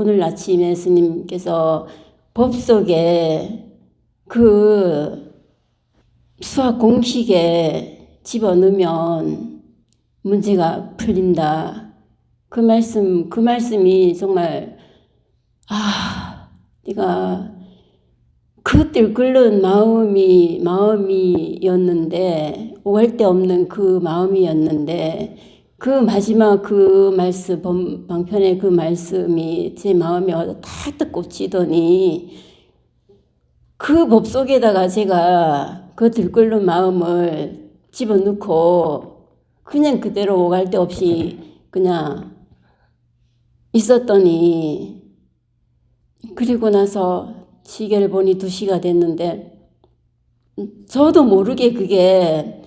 오늘 아침에 스님께서 법 속에 그 수학 공식에 집어넣으면 문제가 풀린다. 그 말씀이 정말, 내가 그때 끓는 마음이었는데, 오할 데 없는 그 마음이었는데, 그 마지막 그 말씀, 방편의 그 말씀이 제 마음에 와서 탁탁 꽂히더니, 그 법 속에다가 제가 그 들끓는 마음을 집어넣고, 그냥 그대로 오갈 데 없이 그냥 있었더니, 그리고 나서 시계를 보니 2시가 됐는데, 저도 모르게 그냥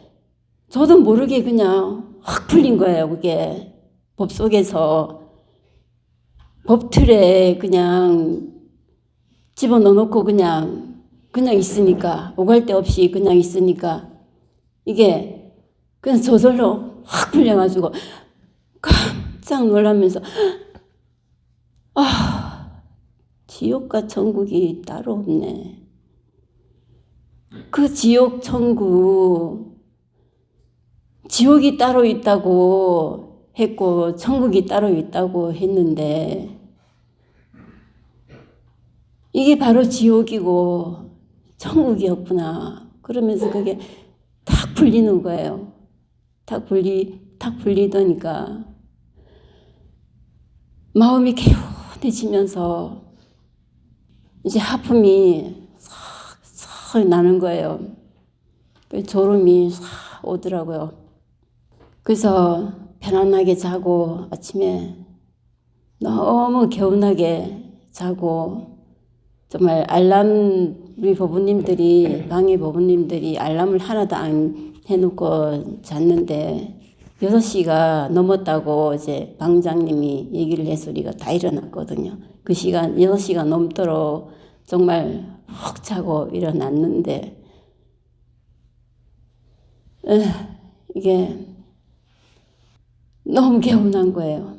확 풀린 거예요. 그게 법 속에서 법 틀에 그냥 집어넣어놓고 그냥 있으니까, 오갈 데 없이 그냥 있으니까 이게 그냥 저절로 확 풀려가지고 깜짝 놀라면서 지옥과 천국이 따로 없네. 그 지옥, 천국, 지옥이 따로 있다고 했고 천국이 따로 있다고 했는데 이게 바로 지옥이고 천국이었구나. 그러면서 그게 탁 풀리는 거예요. 탁 풀리더니까 마음이 개운해지면서 이제 하품이 싹 나는 거예요. 졸음이 싹 오더라고요. 그래서 편안하게 자고 아침에 너무 개운하게 자고 정말 우리 법부님들이 방해 법부님들이 알람을 하나도 안 해놓고 잤는데 6시가 넘었다고 이제 방장님이 얘기를 해서 우리가 다 일어났거든요. 그 시간 6시가 넘도록 정말 푹 자고 일어났는데 이게 너무 개운한 거예요.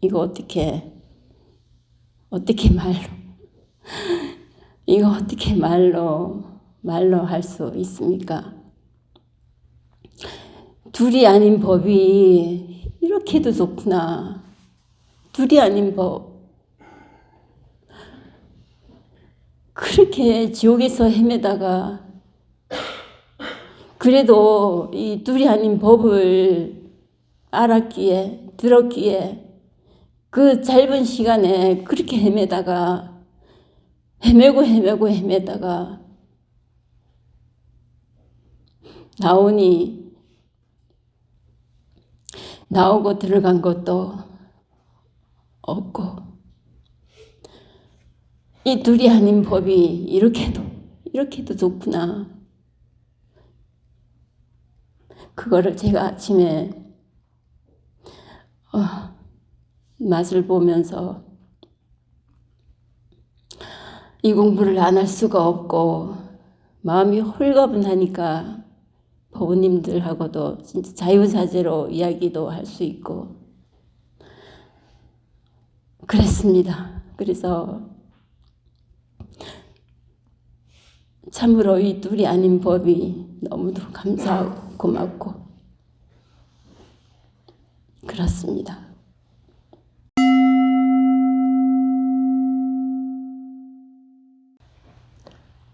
이거 어떻게 말로 할 수 있습니까? 둘이 아닌 법이 이렇게도 좋구나. 둘이 아닌 법. 그렇게 지옥에서 헤매다가 그래도 이 둘이 아닌 법을 들었기에 그 짧은 시간에 그렇게 헤매다가 나오고 들어간 것도 없고 이 둘이 아닌 법이 이렇게도 좋구나. 그거를 제가 아침에 맛을 보면서 이 공부를 안 할 수가 없고 마음이 홀가분하니까 법부님들하고도 진짜 자유자재로 이야기도 할 수 있고 그랬습니다. 그래서 참으로 이 둘이 아닌 법이 너무도 감사하고 고맙고 그렇습니다.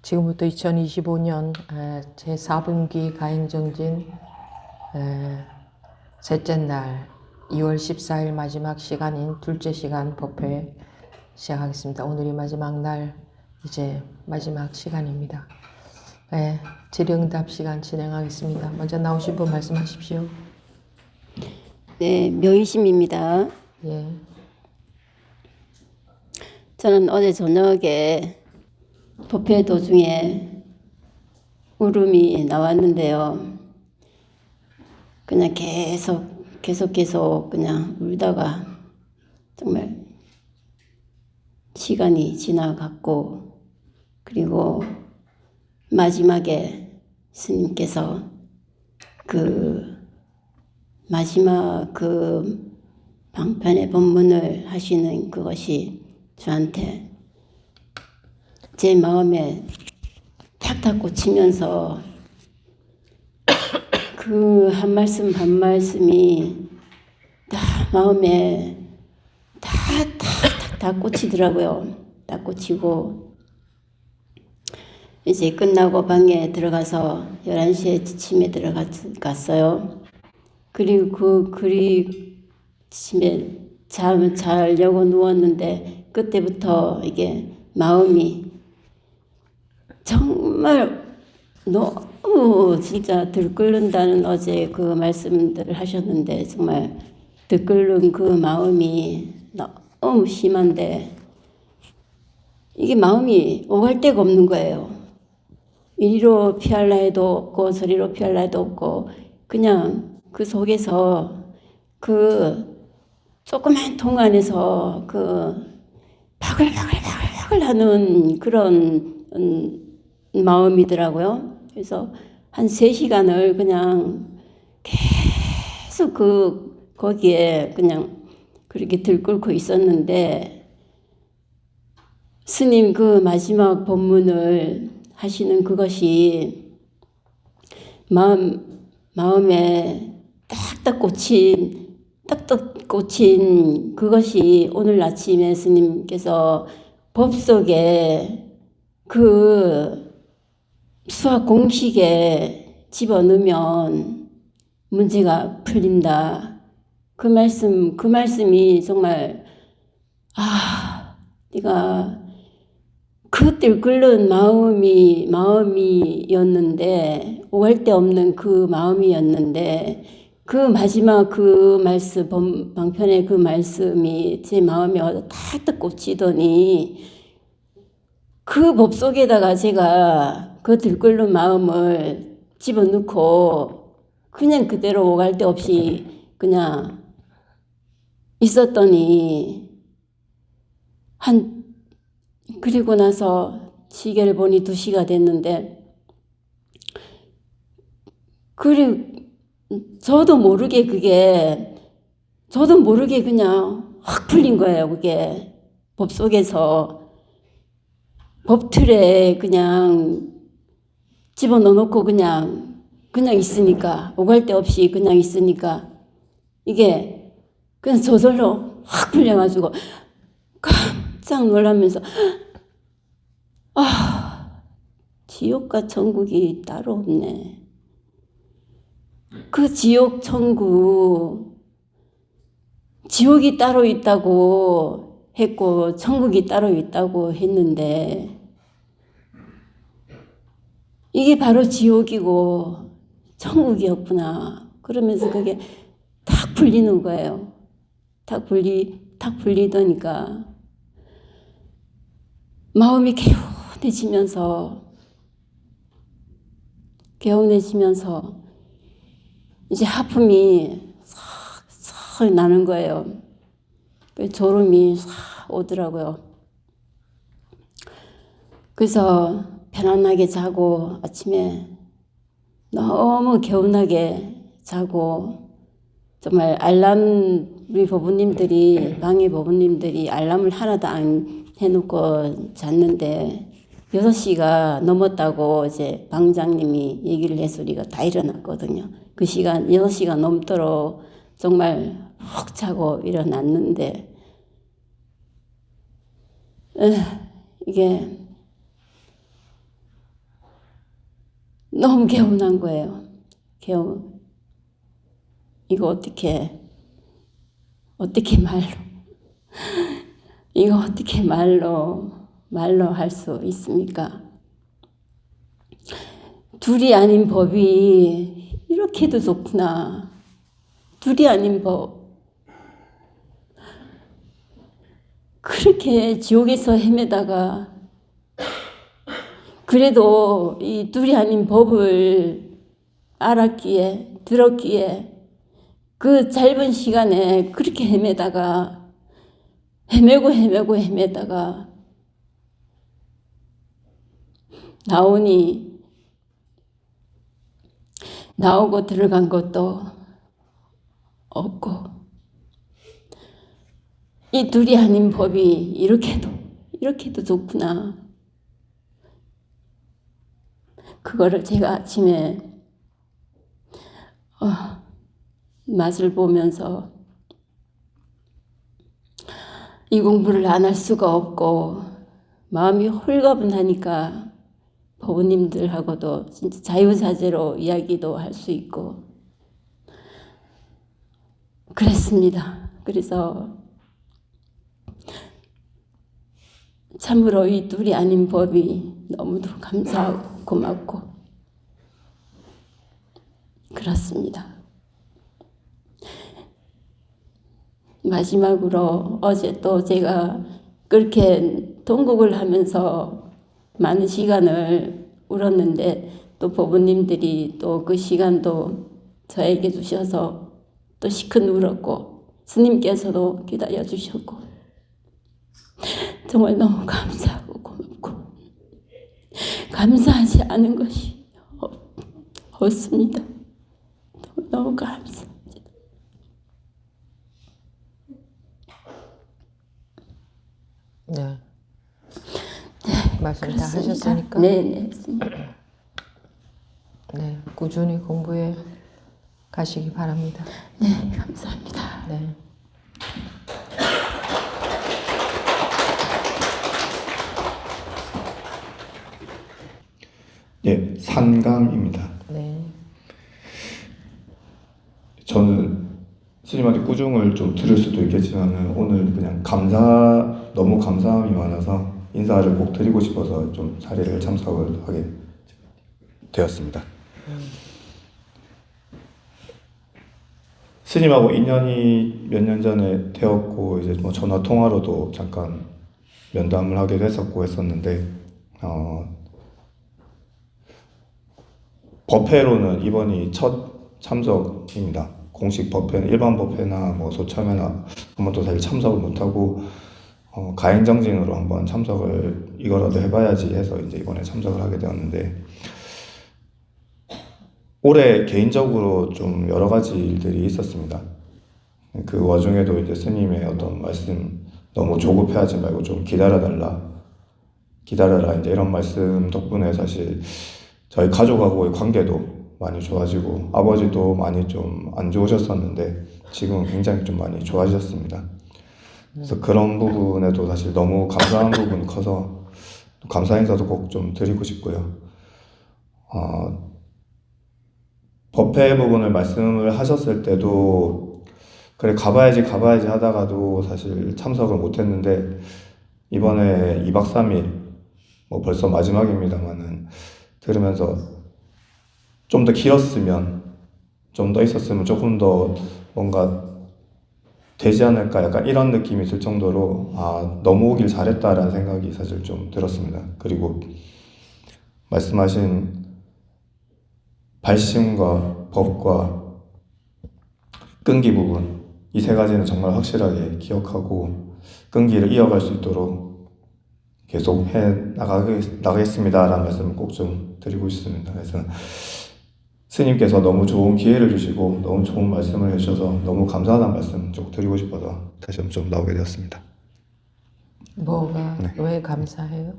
지금부터 2025년 제4분기 가행정진 셋째 날 2월 14일 마지막 시간인 둘째 시간 법회 시작하겠습니다. 오늘이 마지막 날 이제 마지막 시간입니다. 질의응답 시간 진행하겠습니다. 먼저 나오신 분 말씀하십시오. 네, 묘의심입니다. 예. 저는 어제 저녁에 법회 도중에 울음이 나왔는데요. 그냥 계속 그냥 울다가 정말 시간이 지나갔고 그리고 마지막에 스님께서 그 마지막 그 방편의 법문을 하시는 그것이 저한테 제 마음에 탁탁 꽂히면서 그 한 말씀 한 말씀이 다 마음에 다 꽂히더라고요. 다 꽂히고 이제 끝나고 방에 들어가서 11시에 지침에 들어갔어요. 그리고 집에 자려고 누웠는데 그때부터 이게 마음이 정말 너무 진짜 들끓는다는 어제 그 말씀들을 하셨는데 정말 들끓는 그 마음이 너무 심한데 이게 마음이 오갈 데가 없는 거예요. 이리로 피할라 해도 없고 저리로 피할라 해도 없고 그냥 그 속에서 그 조그만 통 안에서 그 바글바글 하는 그런 마음이더라고요. 그래서 한 3시간을 그냥 계속 거기에 그냥 그렇게 들끓고 있었는데 스님 그 마지막 법문을 하시는 그것이 마음에 딱딱 꽂힌 그것이 오늘 아침에 스님께서 법 속에 그 수학 공식에 집어넣으면 문제가 풀린다. 그 말씀이 정말 내가 그 들끓는 마음이었는데 오갈 데 없는 그 마음이었는데 그 마지막 그 말씀 방편의 그 말씀이 제 마음에 와서 탁탁 꽂히더니 그 법 속에다가 제가 그 들끓는 마음을 집어넣고 그냥 그대로 오갈 데 없이 그냥 있었더니 그리고 나서 시계를 보니 2시가 됐는데 저도 모르게 그냥 확 풀린 거예요. 그게 법 속에서 법 틀에 그냥 집어넣어놓고 그냥 있으니까 오갈 데 없이 그냥 있으니까 이게 그냥 저절로 확 풀려가지고 깜짝 놀라면서 지옥과 천국이 따로 없네. 그 지옥 천국 지옥이 따로 있다고 했고 천국이 따로 있다고 했는데 이게 바로 지옥이고 천국이었구나. 그러면서 그게 탁 풀리는 거예요. 탁 풀리더니까 마음이 개운해지면서 이제 하품이 싹 나는 거예요. 졸음이 싹 오더라고요. 그래서 편안하게 자고 아침에 너무 개운하게 자고 정말 우리 방해 법부님들이 알람을 하나도 안 해놓고 잤는데 6시가 넘었다고 이제 방장님이 얘기를 해서 우리가 다 일어났거든요. 그 시간 6시가 넘도록 정말 푹 자고 일어났는데 이게 너무 개운한 거예요. 이거 어떻게 말로 할 수 있습니까? 둘이 아닌 법이 이렇게도 좋구나. 둘이 아닌 법. 그렇게 지옥에서 헤매다가 그래도 이 둘이 아닌 법을 들었기에 그 짧은 시간에 그렇게 헤매다가 나오고 들어간 것도 없고 이 둘이 아닌 법이 이렇게도 좋구나. 그거를 제가 아침에 맛을 보면서 이 공부를 안 할 수가 없고 마음이 홀가분하니까 법우님들하고도 진짜 자유자재로 이야기도 할 수 있고 그랬습니다. 그래서 참으로 이 둘이 아닌 법이 너무도 감사하고 고맙고 그렇습니다. 마지막으로 어제 또 제가 그렇게 통곡을 하면서 많은 시간을 울었는데 또 법우님들이 또 그 시간도 저에게 주셔서 또 시큰 울었고 스님께서도 기다려 주셨고 정말 너무 감사하고 고맙고 감사하지 않은 것이 없습니다. 너무 감사합니다. 네. 말씀 다 그렇습니다. 하셨으니까 네. 네, 꾸준히 공부해 가시기 바랍니다. 네, 감사합니다. 네. 예, 산감입니다. 네. 저는 스님한테 꾸중을 좀 들을 수도 있겠지만 오늘 그냥 너무 감사함이 많아서 인사를 꼭 드리고 싶어서 좀 자리를 참석을 하게 되었습니다. 스님하고 인연이 몇 년 전에 되었고 이제 뭐 전화 통화로도 잠깐 면담을 하기도 했었고 했었는데 법회로는 이번이 첫 참석입니다. 공식 법회는 일반 법회나 뭐 소참회나 한 번도 사실 참석을 못하고 가행정진으로 한번 참석을 이거라도 해봐야지 해서 이제 이번에 참석을 하게 되었는데 올해 개인적으로 좀 여러 가지 일들이 있었습니다. 그 와중에도 이제 스님의 어떤 말씀 너무 조급해하지 말고 좀 기다려라 이제 이런 말씀 덕분에 사실 저희 가족하고의 관계도 많이 좋아지고 아버지도 많이 좀 안 좋으셨었는데 지금은 굉장히 좀 많이 좋아지셨습니다. 그래서 그런 부분에도 사실 너무 감사한 부분이 커서 감사 인사도 꼭 좀 드리고 싶고요. 법회 부분을 말씀을 하셨을 때도 그래 가봐야지 하다가도 사실 참석을 못했는데 이번에 2박 3일 뭐 벌써 마지막입니다만은 들으면서 좀 더 길었으면 좀 더 있었으면 조금 더 뭔가 되지 않을까 약간 이런 느낌이 들 정도로 너무 오길 잘했다라는 생각이 사실 좀 들었습니다. 그리고 말씀하신 발심과 법과 끈기 부분 이 세 가지는 정말 확실하게 기억하고 끈기를 이어갈 수 있도록 계속 나가겠습니다라는 말씀을 꼭 좀 드리고 있습니다. 그래서 스님께서 너무 좋은 기회를 주시고 너무 좋은 말씀을 해주셔서 너무 감사하다는 말씀 좀 드리고 싶어서 다시 한번 좀 나오게 되었습니다. 뭐가 왜 감사해요?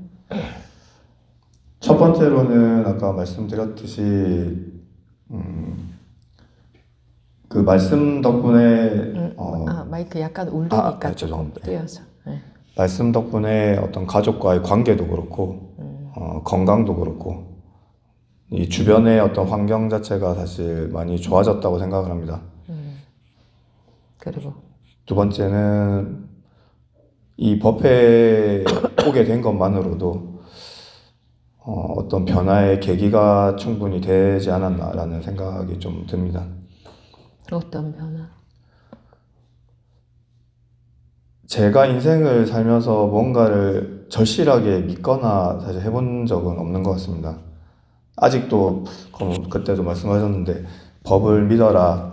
첫 번째로는 아까 말씀드렸듯이 그 말씀 덕분에 마이크 약간 울리니까 조금 죄송합니다. 띄어서. 네. 말씀 덕분에 어떤 가족과의 관계도 그렇고 건강도 그렇고 이 주변의 어떤 환경 자체가 사실 많이 좋아졌다고 생각을 합니다. 그리고 두 번째는 이 법회에 오게 된 것만으로도 어떤 변화의 계기가 충분히 되지 않았나라는 생각이 좀 듭니다. 어떤 변화? 제가 인생을 살면서 뭔가를 절실하게 믿거나 사실 해본 적은 없는 것 같습니다. 아직도 그때도 말씀하셨는데 법을 믿어라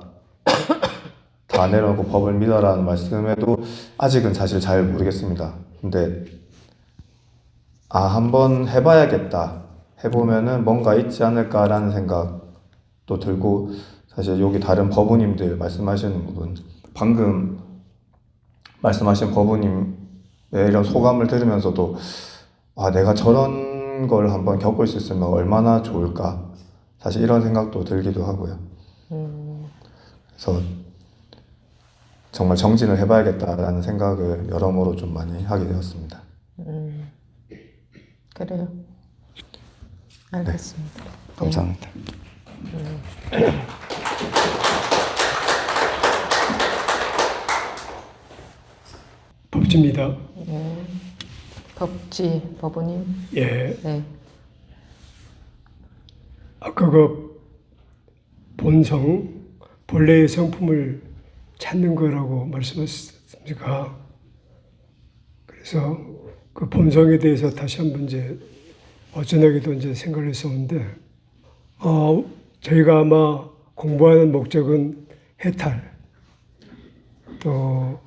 다 내려놓고 법을 믿어라는 말씀에도 아직은 사실 잘 모르겠습니다. 근데 한번 해봐야겠다 해보면은 뭔가 있지 않을까라는 생각도 들고 사실 여기 다른 법우님들 말씀하시는 부분 방금 말씀하신 법우님의 이런 소감을 들으면서도 내가 저런 걸 한번 겪을 수 있으면 얼마나 좋을까, 사실 이런 생각도 들기도 하고요. 그래서 정말 정진을 해봐야겠다라는 생각을 여러모로 좀 많이 하게 되었습니다. 그래요. 알겠습니다. 감사합니다. 법지입니다. 네. 법지 법우님. 예, 네. 아까 그 본래의 성품을 찾는 거라고 말씀하셨습니까? 그래서 그 본성에 대해서 다시 한번 이제 어쩌나기도 이제 생각을 했었는데, 저희가 아마 공부하는 목적은 해탈, 또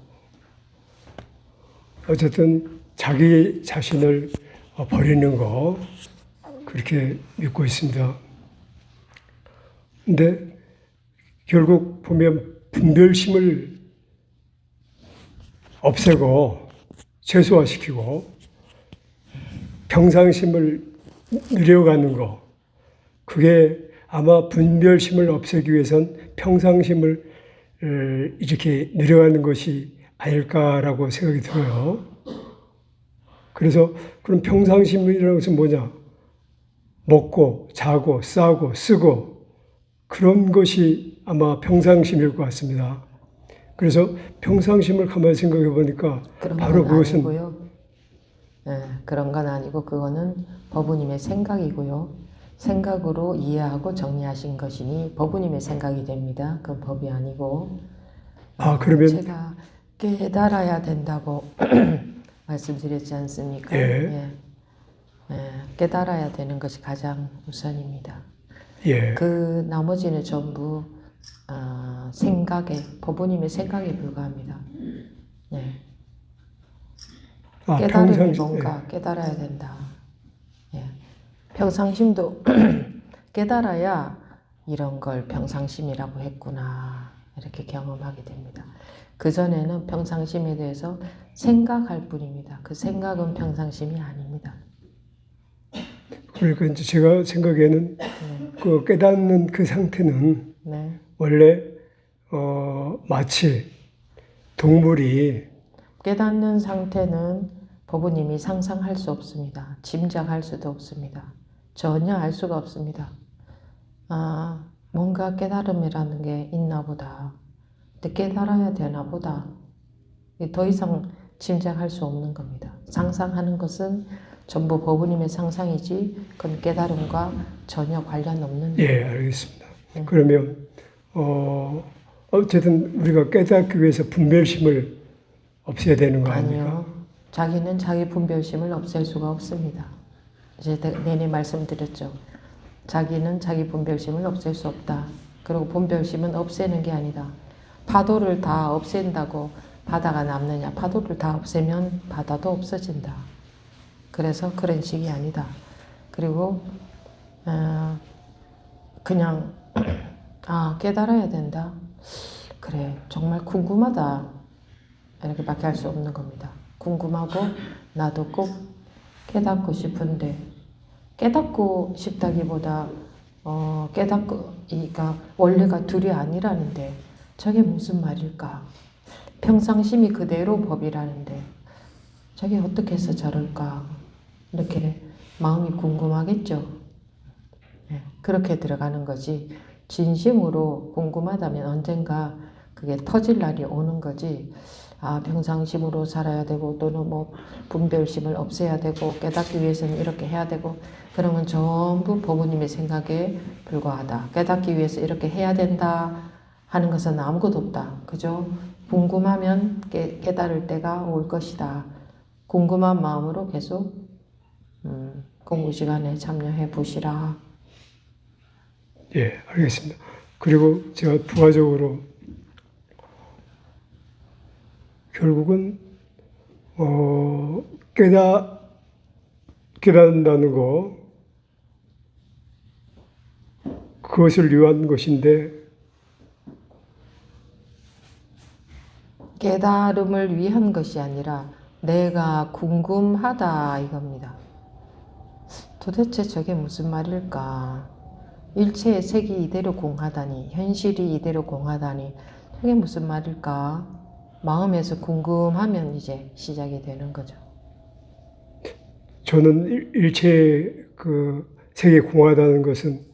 어쨌든 자기 자신을 버리는 거, 그렇게 믿고 있습니다. 근데 결국 보면 분별심을 없애고 최소화시키고 평상심을 늘려가는 거, 그게 아마 분별심을 없애기 위해선 평상심을 이렇게 늘려가는 것이 아닐까라고 생각이 들어요. 그래서 그럼 평상심이라는 것은 뭐냐? 먹고 자고 싸고 쓰고 그런 것이 아마 평상심일 것 같습니다. 그래서 평상심을 가만히 생각해 보니까 바로 그것은 아니고요. 네, 그런 건 아니고 그거는 법우님의 생각이고요. 생각으로 이해하고 정리하신 것이니 법우님의 생각이 됩니다. 그 법이 아니고. 그러면 제가 깨달아야 된다고 말씀드렸지 않습니까? 예. 깨달아야 되는 것이 가장 우선입니다. 예. 그 나머지는 전부 생각에, 법우님의 생각에 불과합니다. 네. 깨달음이 뭔가 깨달아야 된다. 예. 평상심도 깨달아야 이런 걸 평상심이라고 했구나, 이렇게 경험하게 됩니다. 그전에는 평상심에 대해서 생각할 뿐입니다. 그 생각은 평상심이 아닙니다. 그러니까 이제 제가 생각에는 그 깨닫는 그 상태는 네. 원래 마치 동물이 깨닫는 상태는 법우님이 상상할 수 없습니다. 짐작할 수도 없습니다. 전혀 알 수가 없습니다. 뭔가 깨달음이라는 게 있나 보다. 근데 깨달아야 되나 보다. 더 이상 짐작할 수 없는 겁니다. 상상하는 것은 전부 법우님의 상상이지 그건 깨달음과 전혀 관련 없는. 예, 알겠습니다. 그러면 어쨌든 우리가 깨닫기 위해서 분별심을 없애야 되는 거 아닙니까? 아니요. 자기는 자기 분별심을 없앨 수가 없습니다. 이제 내내 말씀드렸죠. 자기는 자기 분별심을 없앨 수 없다. 그리고 분별심은 없애는 게 아니다. 파도를 다 없앤다고 바다가 남느냐. 파도를 다 없애면 바다도 없어진다. 그래서 그런 식이 아니다. 그리고 그냥 깨달아야 된다. 그래, 정말 궁금하다. 이렇게밖에 할 수 없는 겁니다. 궁금하고 나도 꼭 깨닫고 싶은데, 깨닫고 싶다기보다 그러니까 원래가 둘이 아니라는데 저게 무슨 말일까? 평상심이 그대로 법이라는데 저게 어떻게 해서 저럴까? 이렇게 마음이 궁금하겠죠. 네, 그렇게 들어가는 거지. 진심으로 궁금하다면 언젠가 그게 터질 날이 오는 거지. 평상심으로 살아야 되고 또는 뭐 분별심을 없애야 되고 깨닫기 위해서는 이렇게 해야 되고 그러면 전부 법우님의 생각에 불과하다. 깨닫기 위해서 이렇게 해야 된다 하는 것은 아무것도 없다. 그죠? 궁금하면 깨달을 때가 올 것이다. 궁금한 마음으로 계속 공부 시간에 참여해 보시라. 예, 알겠습니다. 그리고 제가 부가적으로 결국은 깨닫는다는 거, 그것을 위한 것인데 깨달음을 위한 것이 아니라 내가 궁금하다 이겁니다. 도대체 저게 무슨 말일까? 일체의 색이 이대로 공하다니, 현실이 이대로 공하다니, 저게 무슨 말일까? 마음에서 궁금하면 이제 시작이 되는 거죠. 저는 일체 그 세계 공하다는 것은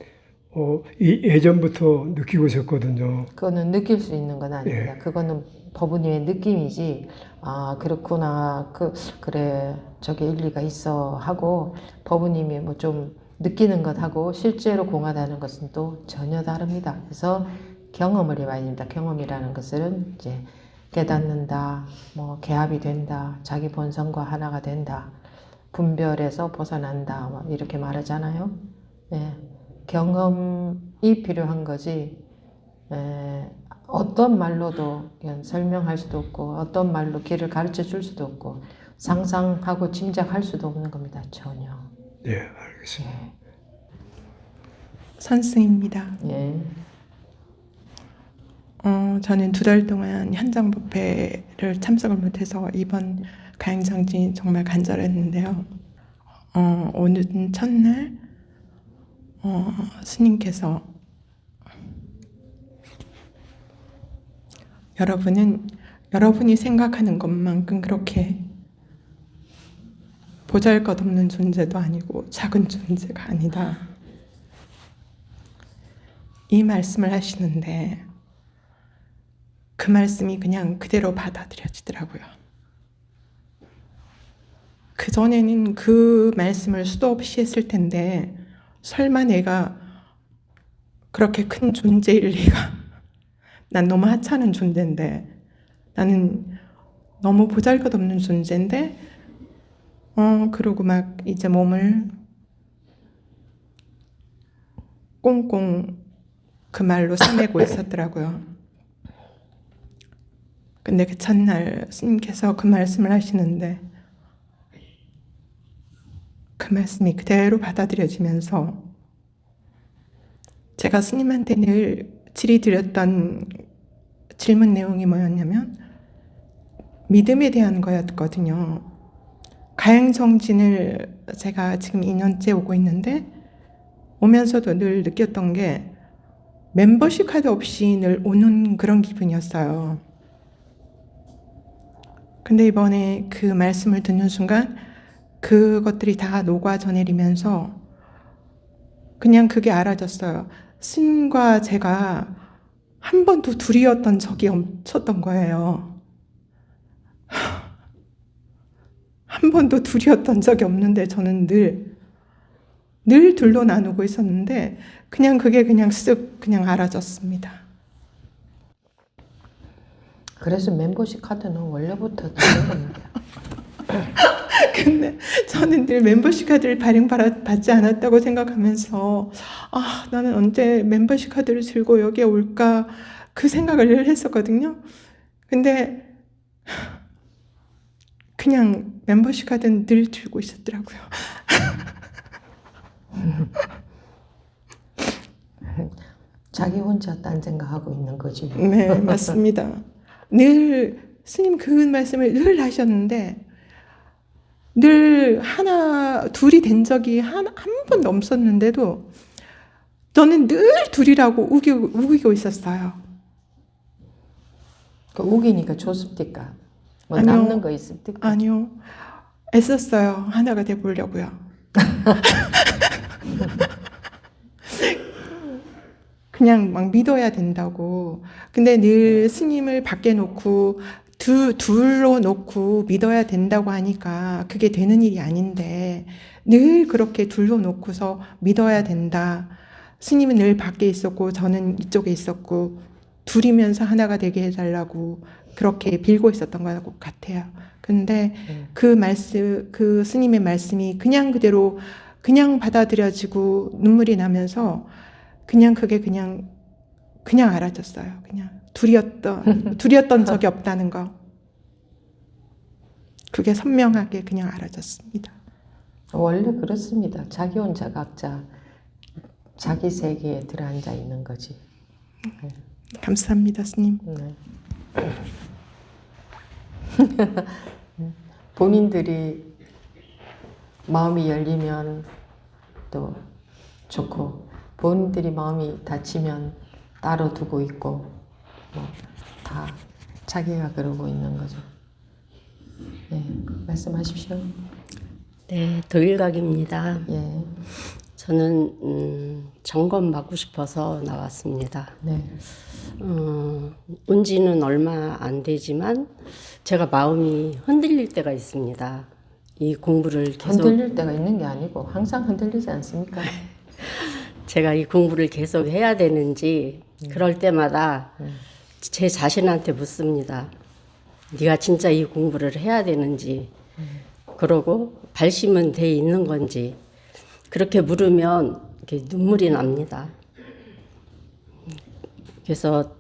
예전부터 느끼고 있었거든요. 그거는 느낄 수 있는 건 아닙니다. 예. 그거는 법은님의 느낌이지, 아, 그렇구나. 그래, 저게 일리가 있어. 하고, 법은님이 뭐 좀 느끼는 것하고 실제로 공하다는 것은 또 전혀 다릅니다. 그래서 경험을 해봐야 됩니다. 경험이라는 것은 이제 깨닫는다, 뭐 개합이 된다, 자기 본성과 하나가 된다, 분별에서 벗어난다, 뭐 이렇게 말하잖아요. 예. 경험이 필요한 거지, 어떤 말로도 그냥 설명할 수도 없고, 어떤 말로 길을 가르쳐 줄 수도 없고, 상상하고 짐작할 수도 없는 겁니다. 전혀. 예, 알겠습니다. 선생입니다. 예. 저는 2달 동안 현장 법회를 참석을 못해서 이번 가행정진이 정말 간절했는데요. 오늘 첫날 스님께서 여러분이 생각하는 것만큼 그렇게 보잘것없는 존재도 아니고 작은 존재가 아니다. 이 말씀을 하시는데 그 말씀이 그냥 그대로 받아들여지더라고요. 그전에는 그 말씀을 수도 없이 했을 텐데 설마 내가 그렇게 큰 존재일 리가. 난 너무 하찮은 존재인데, 나는 너무 보잘것없는 존재인데, 그러고 막 이제 몸을 꽁꽁 그 말로 싸매고 있었더라고요. 근데 그 첫날 스님께서 그 말씀을 하시는데 그 말씀이 그대로 받아들여지면서 제가 스님한테 늘 질의드렸던 질문 내용이 뭐였냐면 믿음에 대한 거였거든요. 가행정진을 제가 지금 2년째 오고 있는데 오면서도 늘 느꼈던 게 멤버십 카드 없이 늘 오는 그런 기분이었어요. 근데 이번에 그 말씀을 듣는 순간 그것들이 다 녹아져 내리면서 그냥 그게 알아졌어요. 스님과 제가 한 번도 둘이었던 적이 없었던 거예요. 한 번도 둘이었던 적이 없는데 저는 늘 둘로 나누고 있었는데 그냥 그게 그냥 쓱 그냥 알아졌습니다. 그래서 멤버십 카드는 원래부터 드는 겁니다. 근데 저는 늘 멤버십 카드를 발행받지 않았다고 생각하면서 나는 언제 멤버십 카드를 들고 여기에 올까 그 생각을 늘 했었거든요. 근데 그냥 멤버십 카드는 늘 들고 있었더라고요. 자기 혼자 딴 생각하고 있는 거지. 네, 맞습니다. 늘 스님 그 말씀을 늘 하셨는데 늘 둘이 된 적이 한 번도 없었는데도 저는 늘 둘이라고 우기고 있었어요. 그 우기니까 좋습니까? 뭐 아니요. 남는 거 있습니까? 아니요. 애썼어요. 하나가 돼보려고요. 그냥 막 믿어야 된다고. 근데 늘 스님을 밖에 놓고 둘로 놓고 믿어야 된다고 하니까 그게 되는 일이 아닌데 늘 그렇게 둘로 놓고서 믿어야 된다. 스님은 늘 밖에 있었고 저는 이쪽에 있었고 둘이면서 하나가 되게 해달라고 그렇게 빌고 있었던 것 같아요. 근데 그 스님의 말씀이 그냥 그대로 그냥 받아들여지고 눈물이 나면서 그냥 그게 그냥 알아졌어요. 그냥 둘이었던 적이 없다는 거. 그게 선명하게 그냥 알아졌습니다. 원래 그렇습니다. 자기 혼자 각자 자기 세계에 들어앉아 있는 거지. 감사합니다, 스님. 네. 본인들이 마음이 열리면 또 좋고 본인들이 마음이 닫히면 따로 두고 있고 뭐 다 자기가 그러고 있는 거죠. 네, 말씀하십시오. 네, 도일각입니다. 예, 저는 점검 받고 싶어서 나왔습니다. 네, 온 지는 얼마 안 되지만 제가 마음이 흔들릴 때가 있습니다. 이 공부를 계속 흔들릴 때가 있는 게 아니고 항상 흔들리지 않습니까? 제가 이 공부를 계속 해야 되는지 그럴 때마다 제 자신한테 묻습니다. 네가 진짜 이 공부를 해야 되는지 그러고 발심은 돼 있는 건지 그렇게 물으면 이렇게 눈물이 납니다. 그래서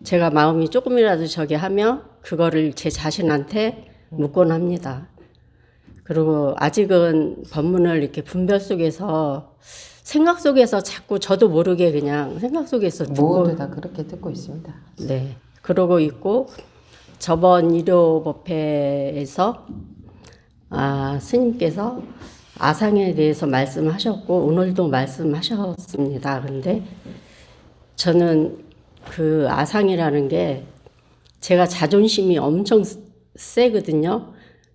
제가 마음이 조금이라도 저기 하면 그거를 제 자신한테 묻곤 합니다. 그리고 아직은 법문을 이렇게 분별 속에서 생각 속에서 자꾸 저도 모르게 그냥 생각 속에서 모두 듣고 다 그렇게 듣고 있습니다. 네 그러고 있고 저번 일요법회에서 스님께서 아상에 대해서 말씀하셨고 오늘도 말씀하셨습니다. 근데 저는 그 아상이라는 게 제가 자존심이 엄청 세거든요.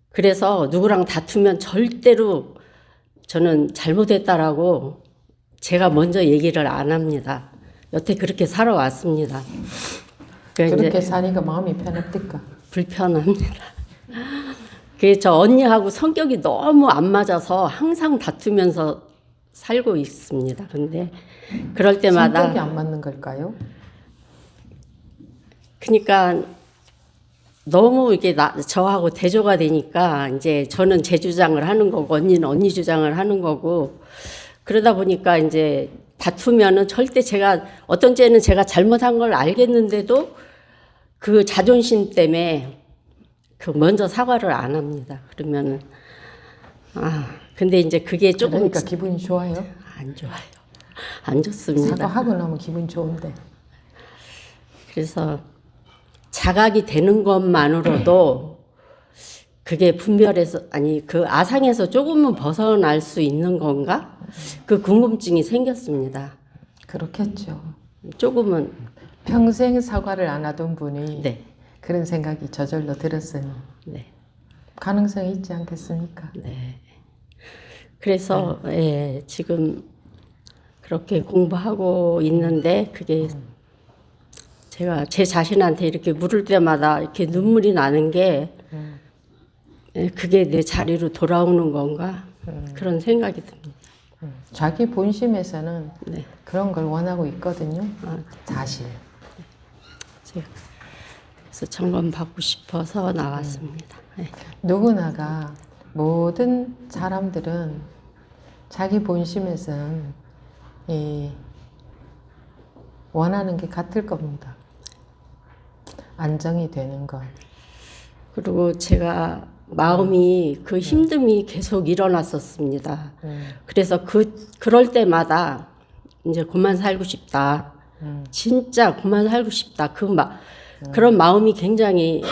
그래서 누구랑 다투면 절대로 저는 잘못했다라고 제가 먼저 얘기를 안 합니다. 여태 그렇게 살아왔습니다. 그러니까 그렇게 이제 사니까 마음이 편합니까? 불편합니다. 그게 저 언니하고 성격이 너무 안 맞아서 항상 다투면서 살고 있습니다. 근데 그럴 때마다 성격이 안 맞는 걸까요? 그러니까 너무 이게 저하고 대조가 되니까 이제 저는 제 주장을 하는 거고 언니는 언니 주장을 하는 거고 그러다 보니까 이제 다투면은 절대 제가 어떤 때는 제가 잘못한 걸 알겠는데도 그 자존심 때문에 그 먼저 사과를 안 합니다. 그러면은 근데 이제 그게 조금 그러니까 기분이 좋아요? 안 좋아요. 안 좋습니다. 사과하고 나면 기분이 좋은데. 그래서 자각이 되는 것만으로도 그게 분별해서 그 아상에서 조금은 벗어날 수 있는 건가? 그 궁금증이 생겼습니다. 그렇겠죠. 조금은 평생 사과를 안 하던 분이 네, 그런 생각이 저절로 들었으니 네, 가능성이 있지 않겠습니까? 네. 그래서 예, 지금 그렇게 공부하고 있는데 그게 제가 제 자신한테 이렇게 물을 때마다 이렇게 눈물이 나는 게 그게 내 자리로 돌아오는 건가 그런 생각이 듭니다. 자기 본심에서는 네. 그런 걸 원하고 있거든요. 사실. 제가 그래서 점검 받고 싶어서 나왔습니다. 네. 누구나가 모든 사람들은 자기 본심에서는 원하는 게 같을 겁니다. 안정이 되는 것. 그리고 제가 마음이 그 힘듦이 계속 일어났었습니다. 그래서 그럴 때마다 이제 그만 살고 싶다. 진짜 그만 살고 싶다. 그런 마음이 굉장히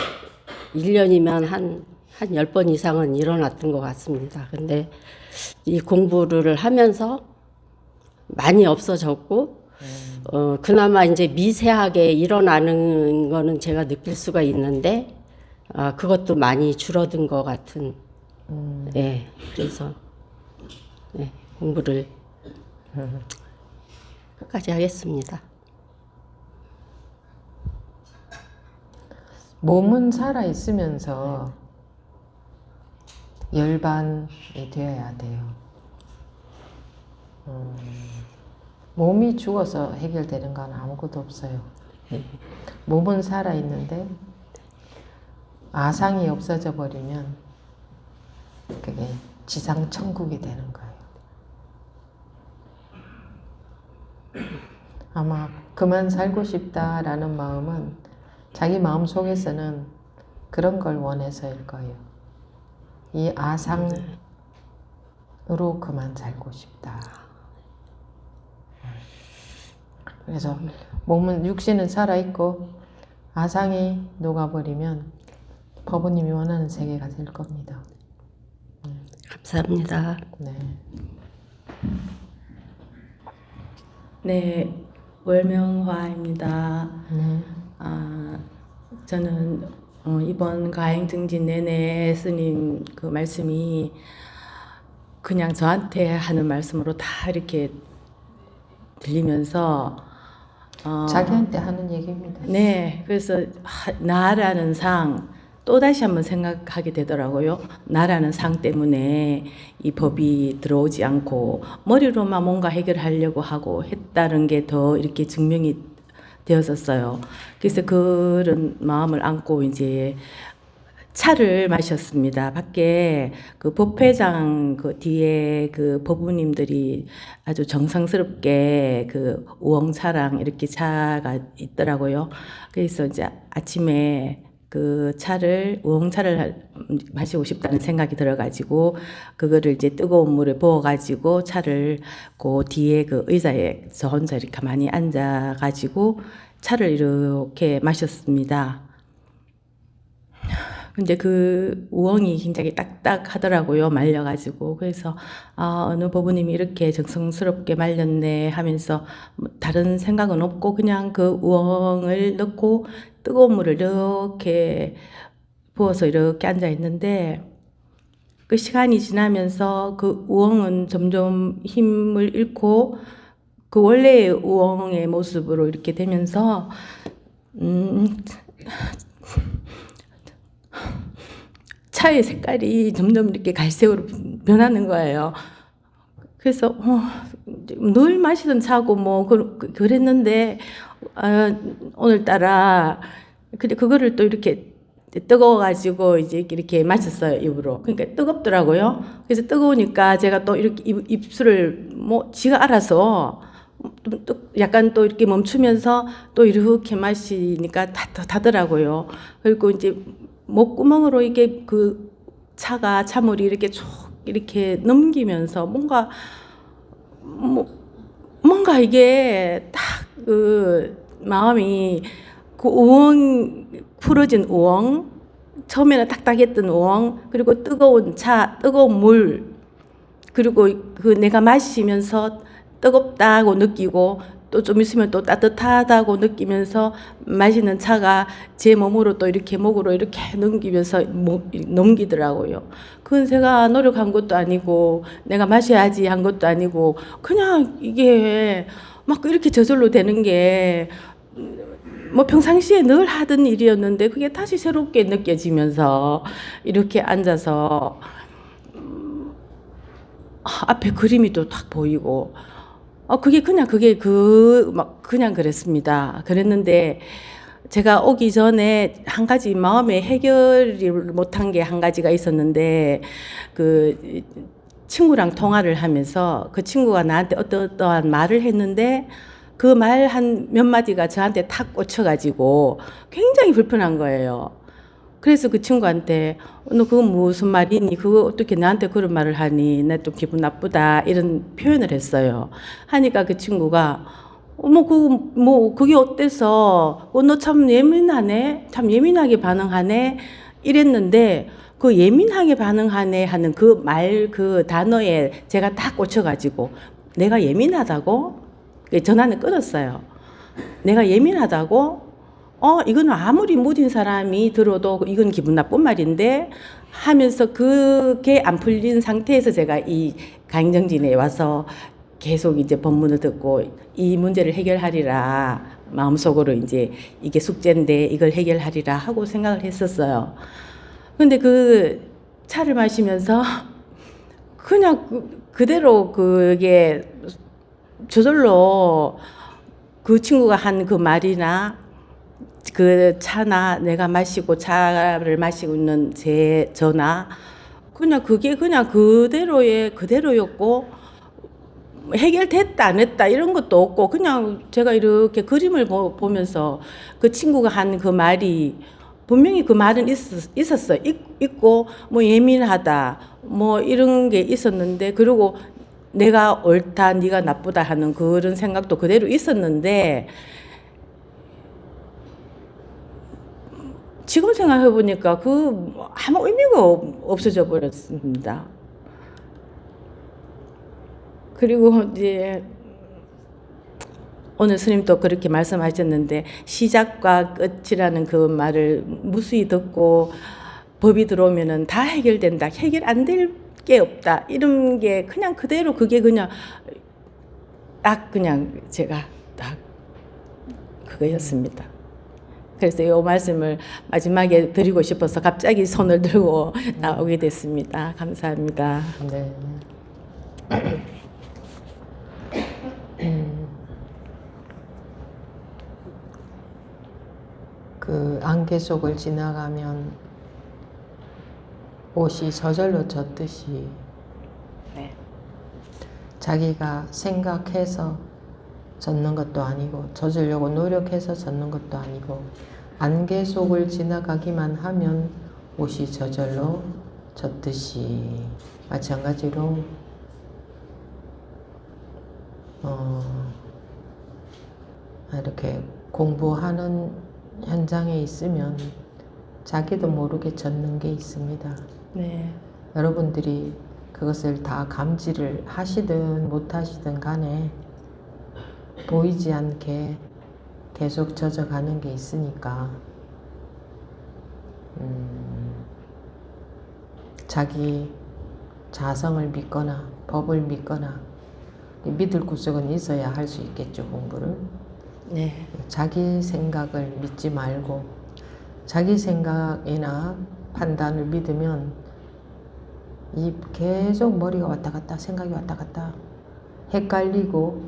1년이면 한 10번 이상은 일어났던 것 같습니다. 근데 이 공부를 하면서 많이 없어졌고, 그나마 이제 미세하게 일어나는 거는 제가 느낄 수가 있는데, 그것도 많이 줄어든 것 같은, 예, 그래서, 예, 공부를 끝까지 하겠습니다. 몸은 살아 있으면서 열반이 되어야 돼요. 몸이 죽어서 해결되는 건 아무것도 없어요. 몸은 살아 있는데 아상이 없어져 버리면 그게 지상 천국이 되는 거예요. 아마 그만 살고 싶다라는 마음은 자기 마음 속에서는 그런 걸 원해서일 거예요. 이 아상으로 그만 살고 싶다. 그래서 몸은 육신은 살아있고 아상이 녹아버리면 법원님이 원하는 세계가 될 겁니다. 감사합니다. 네. 네, 월명화입니다. 네. 저는 이번 가행증진 내내 스님 그 말씀이 그냥 저한테 하는 말씀으로 다 이렇게 들리면서 자기한테 하는 얘기입니다. 네, 그래서 나라는 상 또다시 한번 생각하게 되더라고요. 나라는 상 때문에 이 법이 들어오지 않고 머리로만 뭔가 해결하려고 하고 했다는 게 더 이렇게 증명이 되었었어요. 그래서 그런 마음을 안고 이제 차를 마셨습니다. 밖에 그 법회장 그 뒤에 그 법우님들이 아주 정성스럽게 그 우엉차랑 이렇게 차가 있더라고요. 그래서 이제 아침에 그 차를 우엉차를 마시고 싶다는 생각이 들어가지고 그거를 이제 뜨거운 물에 부어가지고 차를 그 뒤에 그 의자에 저 혼자 이렇게 가만히 앉아가지고 차를 이렇게 마셨습니다. 근데 그 우엉이 굉장히 딱딱하더라고요. 말려가지고. 그래서 어느 법우님이 이렇게 정성스럽게 말렸네 하면서 뭐 다른 생각은 없고 그냥 그 우엉을 넣고 뜨거운 물을 이렇게 부어서 이렇게 앉아 있는데 그 시간이 지나면서 그 우엉은 점점 힘을 잃고 그 원래의 우엉의 모습으로 이렇게 되면서 차의 색깔이 점점 이렇게 갈색으로 변하는 거예요. 그래서 늘 마시던 차고 뭐 그랬는데 오늘따라 근데 그거를 또 이렇게 뜨거워가지고 이제 이렇게 마셨어요, 입으로. 그러니까 뜨겁더라고요. 그래서 뜨거우니까 제가 또 이렇게 입술을 뭐 지가 알아서 약간 또 이렇게 멈추면서 또 이렇게 마시니까 다더라고요. 그리고 이제 목구멍으로 이게 그 차물이 이렇게 쭉 이렇게 넘기면서 뭔가 이게 딱 그 마음이 그 우엉 풀어진 우엉 처음에는 딱딱했던 우엉 그리고 뜨거운 차 뜨거운 물 그리고 그 내가 마시면서 뜨겁다고 느끼고 또 좀 있으면 또 따뜻하다고 느끼면서 마시는 차가 제 몸으로 또 이렇게 목으로 이렇게 넘기면서 넘기더라고요. 그건 제가 노력한 것도 아니고 내가 마셔야지 한 것도 아니고 그냥 이게 막 이렇게 저절로 되는 게 뭐 평상시에 늘 하던 일이었는데 그게 다시 새롭게 느껴지면서 이렇게 앉아서 앞에 그림이 또 딱 보이고 그게 그냥 그냥 그랬습니다. 그랬는데 제가 오기 전에 한 가지 마음에 해결을 못한 게 한 가지가 있었는데 그 친구랑 통화를 하면서 그 친구가 나한테 어떠한 말을 했는데 그 말 한 몇 마디가 저한테 탁 꽂혀가지고 굉장히 불편한 거예요. 그래서 그 친구한테 너 그거 무슨 말이니? 그거 어떻게 나한테 그런 말을 하니? 나 좀 기분 나쁘다 이런 표현을 했어요. 하니까 그 친구가 그게 어때서? 너 참 예민하네? 참 예민하게 반응하네? 이랬는데 그 예민하게 반응하네 하는 그 말, 그 단어에 제가 딱 꽂혀가지고 내가 예민하다고? 전화는 끊었어요. 내가 예민하다고? 이건 아무리 무딘 사람이 들어도 이건 기분 나쁜 말인데 하면서 그게 안 풀린 상태에서 제가 이 가행정진에 와서 계속 이제 법문을 듣고 이 문제를 해결하리라 마음속으로 이제 이게 숙제인데 이걸 해결하리라 하고 생각을 했었어요. 근데 그 차를 마시면서 그냥 그대로 그게 저절로 그 친구가 한 그 말이나 그 차나 내가 차를 마시고 있는 저나 그냥 그게 그냥 그대로였고 해결됐다 안 했다 이런 것도 없고 그냥 제가 이렇게 그림을 보면서 그 친구가 한 그 말이 분명히 그 말은 있었어요. 있고 뭐 예민하다 뭐 이런 게 있었는데 그리고 내가 옳다 네가 나쁘다 하는 그런 생각도 그대로 있었는데 지금 생각해 보니까 그 아무 의미가 없어져 버렸습니다. 그리고 이제 오늘 스님도 그렇게 말씀하셨는데 시작과 끝이라는 그 말을 무수히 듣고 법이 들어오면은 다 해결된다. 해결 안 될 게 없다. 이런 게 그냥 그대로 그게 그냥 딱 그냥 제가 딱 그거였습니다. 그래서 이 말씀을 마지막에 드리고 싶어서 갑자기 손을 들고 나오게 됐습니다. 감사합니다. 네. 그 안개 속을 지나가면 옷이 저절로 젖듯이 네. 자기가 생각해서 젖는 것도 아니고 젖으려고 노력해서 젖는 것도 아니고 안개 속을 지나가기만 하면 옷이 저절로 젖듯이 마찬가지로 이렇게 공부하는 현장에 있으면 자기도 모르게 젖는 게 있습니다. 네. 여러분들이 그것을 다 감지를 하시든 못하시든 간에 보이지 않게 계속 젖어가는 게 있으니까 자기 자성을 믿거나 법을 믿거나 믿을 구석은 있어야 할 수 있겠죠, 공부를. 네. 자기 생각을 믿지 말고 자기 생각이나 판단을 믿으면 이 계속 머리가 왔다 갔다 생각이 왔다 갔다 헷갈리고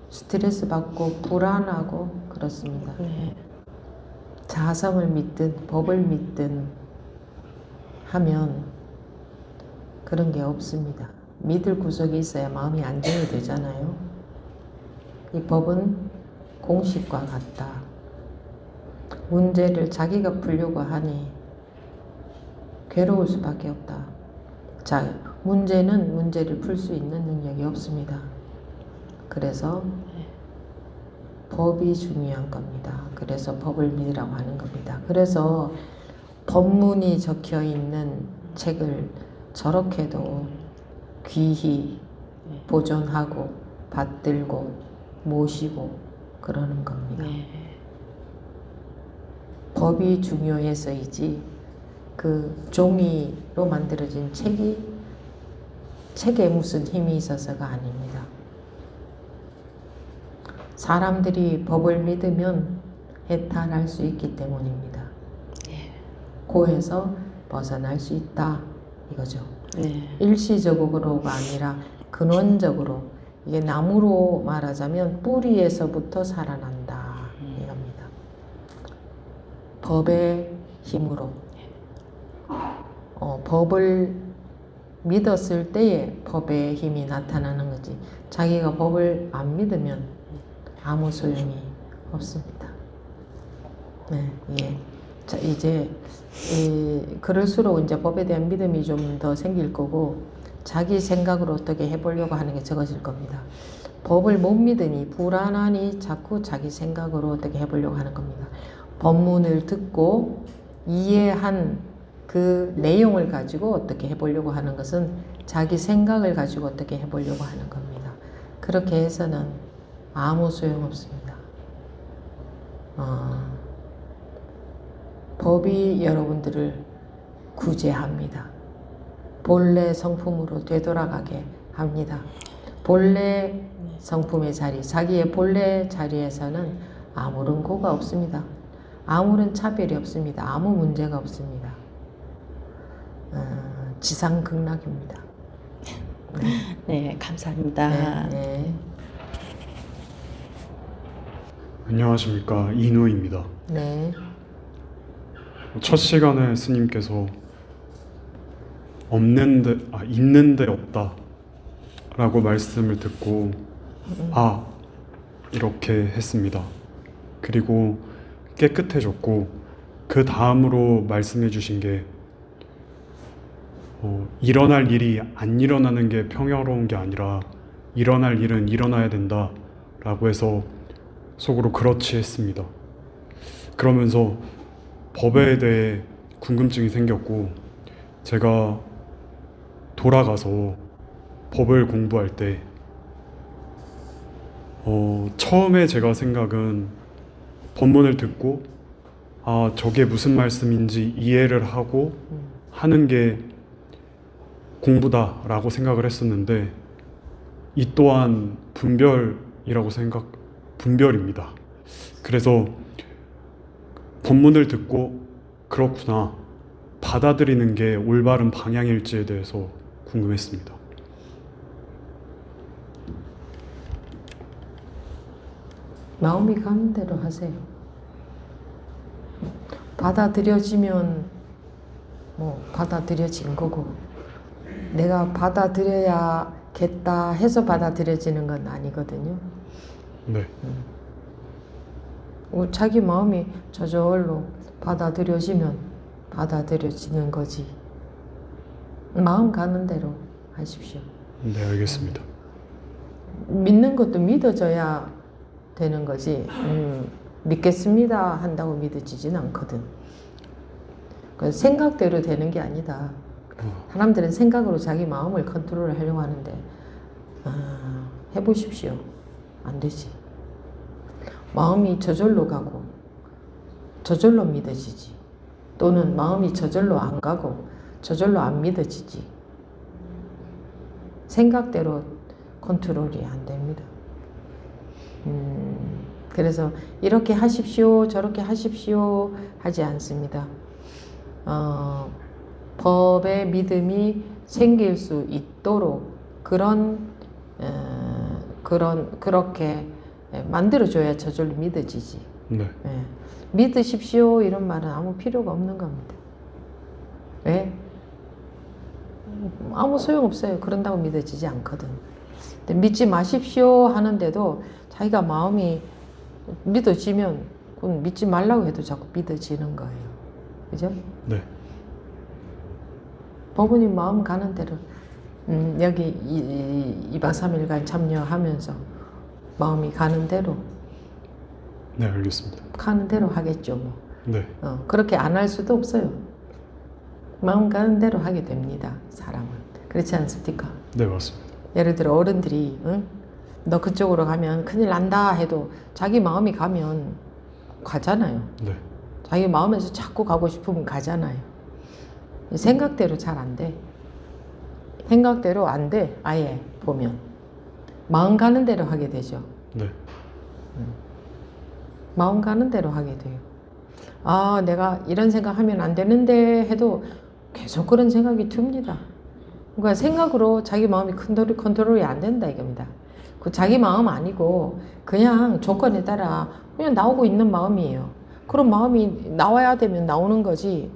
스트레스 받고 불안하고 그렇습니다. 네. 자성을 믿든 법을 믿든 하면 그런 게 없습니다. 믿을 구석이 있어야 마음이 안정이 되잖아요. 이 법은 공식과 같다. 문제를 자기가 풀려고 하니 괴로울 수밖에 없다. 자, 문제는 문제를 풀 수 있는 능력이 없습니다. 그래서 법이 중요한 겁니다. 그래서 법을 믿으라고 하는 겁니다. 그래서 법문이 적혀 있는 책을 저렇게도 귀히 보존하고 받들고 모시고 그러는 겁니다. 네. 법이 중요해서이지 그 종이로 만들어진 책에 무슨 힘이 있어서가 아닙니다. 사람들이 법을 믿으면 해탈할 수 있기 때문입니다. 고에서 벗어날 수 있다 이거죠. 네. 일시적으로가 아니라 근원적으로 이게 나무로 말하자면 뿌리에서부터 살아난다 이겁니다. 법의 힘으로 법을 믿었을 때에 법의 힘이 나타나는 거지 자기가 법을 안 믿으면 아무 소용이 없습니다. 네, 예. 자, 이제 그럴수록 이제 법에 대한 믿음이 좀 더 생길 거고 자기 생각으로 어떻게 해보려고 하는 게 적어질 겁니다. 법을 못 믿으니 불안하니 자꾸 자기 생각으로 어떻게 해보려고 하는 겁니다. 법문을 듣고 이해한 그 내용을 가지고 어떻게 해보려고 하는 것은 자기 생각을 가지고 어떻게 해보려고 하는 겁니다. 그렇게 해서는 아무 소용없습니다. 법이 여러분들을 구제합니다. 본래 성품으로 되돌아가게 합니다. 본래 성품의 자리, 자기의 본래 자리에서는 아무런 고가 없습니다. 아무런 차별이 없습니다. 아무 문제가 없습니다. 지상극락입니다. 네, 감사합니다. 네. 안녕하십니까, 이노입니다. 네. 첫 시간에 스님께서 있는데 없다 라고 말씀을 듣고 이렇게 했습니다. 그리고 깨끗해졌고 그 다음으로 말씀해 주신 게 일어날 일이 안 일어나는 게 평화로운 게 아니라 일어날 일은 일어나야 된다 라고 해서 속으로 그렇지 했습니다. 그러면서 법에 대해 궁금증이 생겼고 제가 돌아가서 법을 공부할 때 처음에 제가 생각은 법문을 듣고 아 저게 무슨 말씀인지 이해를 하고 하는 게 공부다라고 생각을 했었는데 이 또한 분별입니다. 그래서 법문을 듣고 그렇구나 받아들이는 게 올바른 방향일지에 대해서 궁금했습니다. 마음이 가는 대로 하세요. 받아들여지면 뭐 받아들여진 거고, 내가 받아들여야겠다 해서 받아들여지는 건 아니거든요. 네, 자기 마음이 저절로 받아들여지면 받아들여지는 거지. 마음 가는 대로 하십시오. 네 알겠습니다. 믿는 것도 믿어져야 되는 거지. 믿겠습니다 한다고 믿어지진 않거든. 그 생각대로 되는 게 아니다. 사람들은 생각으로 자기 마음을 컨트롤 하려고 하는데 해보십시오. 안 되지. 마음이 저절로 가고 저절로 믿어지지. 또는 마음이 저절로 안 가고 저절로 안 믿어지지. 생각대로 컨트롤이 안 됩니다. 그래서 이렇게 하십시오, 저렇게 하십시오 하지 않습니다. 법에 믿음이 생길 수 있도록 그렇게 만들어줘야 저절로 믿어지지. 네, 믿으십시오 이런 말은 아무 필요가 없는 겁니다. 왜? 아무 소용없어요. 그런다고 믿어지지 않거든. 근데 믿지 마십시오 하는데도 자기가 마음이 믿어지면 그건 믿지 말라고 해도 자꾸 믿어지는 거예요. 그죠? 네, 법원이 마음 가는 대로 여기 2박 3일간 참여하면서 마음이 가는 대로 네 알겠습니다. 가는 대로 하겠죠. 뭐. 네, 그렇게 안 할 수도 없어요. 마음 가는 대로 하게 됩니다. 사람은. 그렇지 않습니까? 네 맞습니다. 예를 들어 어른들이 너 그쪽으로 가면 큰일 난다 해도 자기 마음이 가면 가잖아요. 네, 자기 마음에서 자꾸 가고 싶으면 가잖아요. 생각대로 잘 안 돼. 생각대로 안 돼. 아예 보면 마음 가는 대로 하게 되죠. 네, 마음 가는 대로 하게 돼요. 아, 내가 이런 생각하면 안 되는데 해도 계속 그런 생각이 듭니다. 그러니까 생각으로 자기 마음이 컨트롤이 안 된다 이겁니다. 그 자기 마음 아니고 그냥 조건에 따라 그냥 나오고 있는 마음이에요. 그런 마음이 나와야 되면 나오는 거지.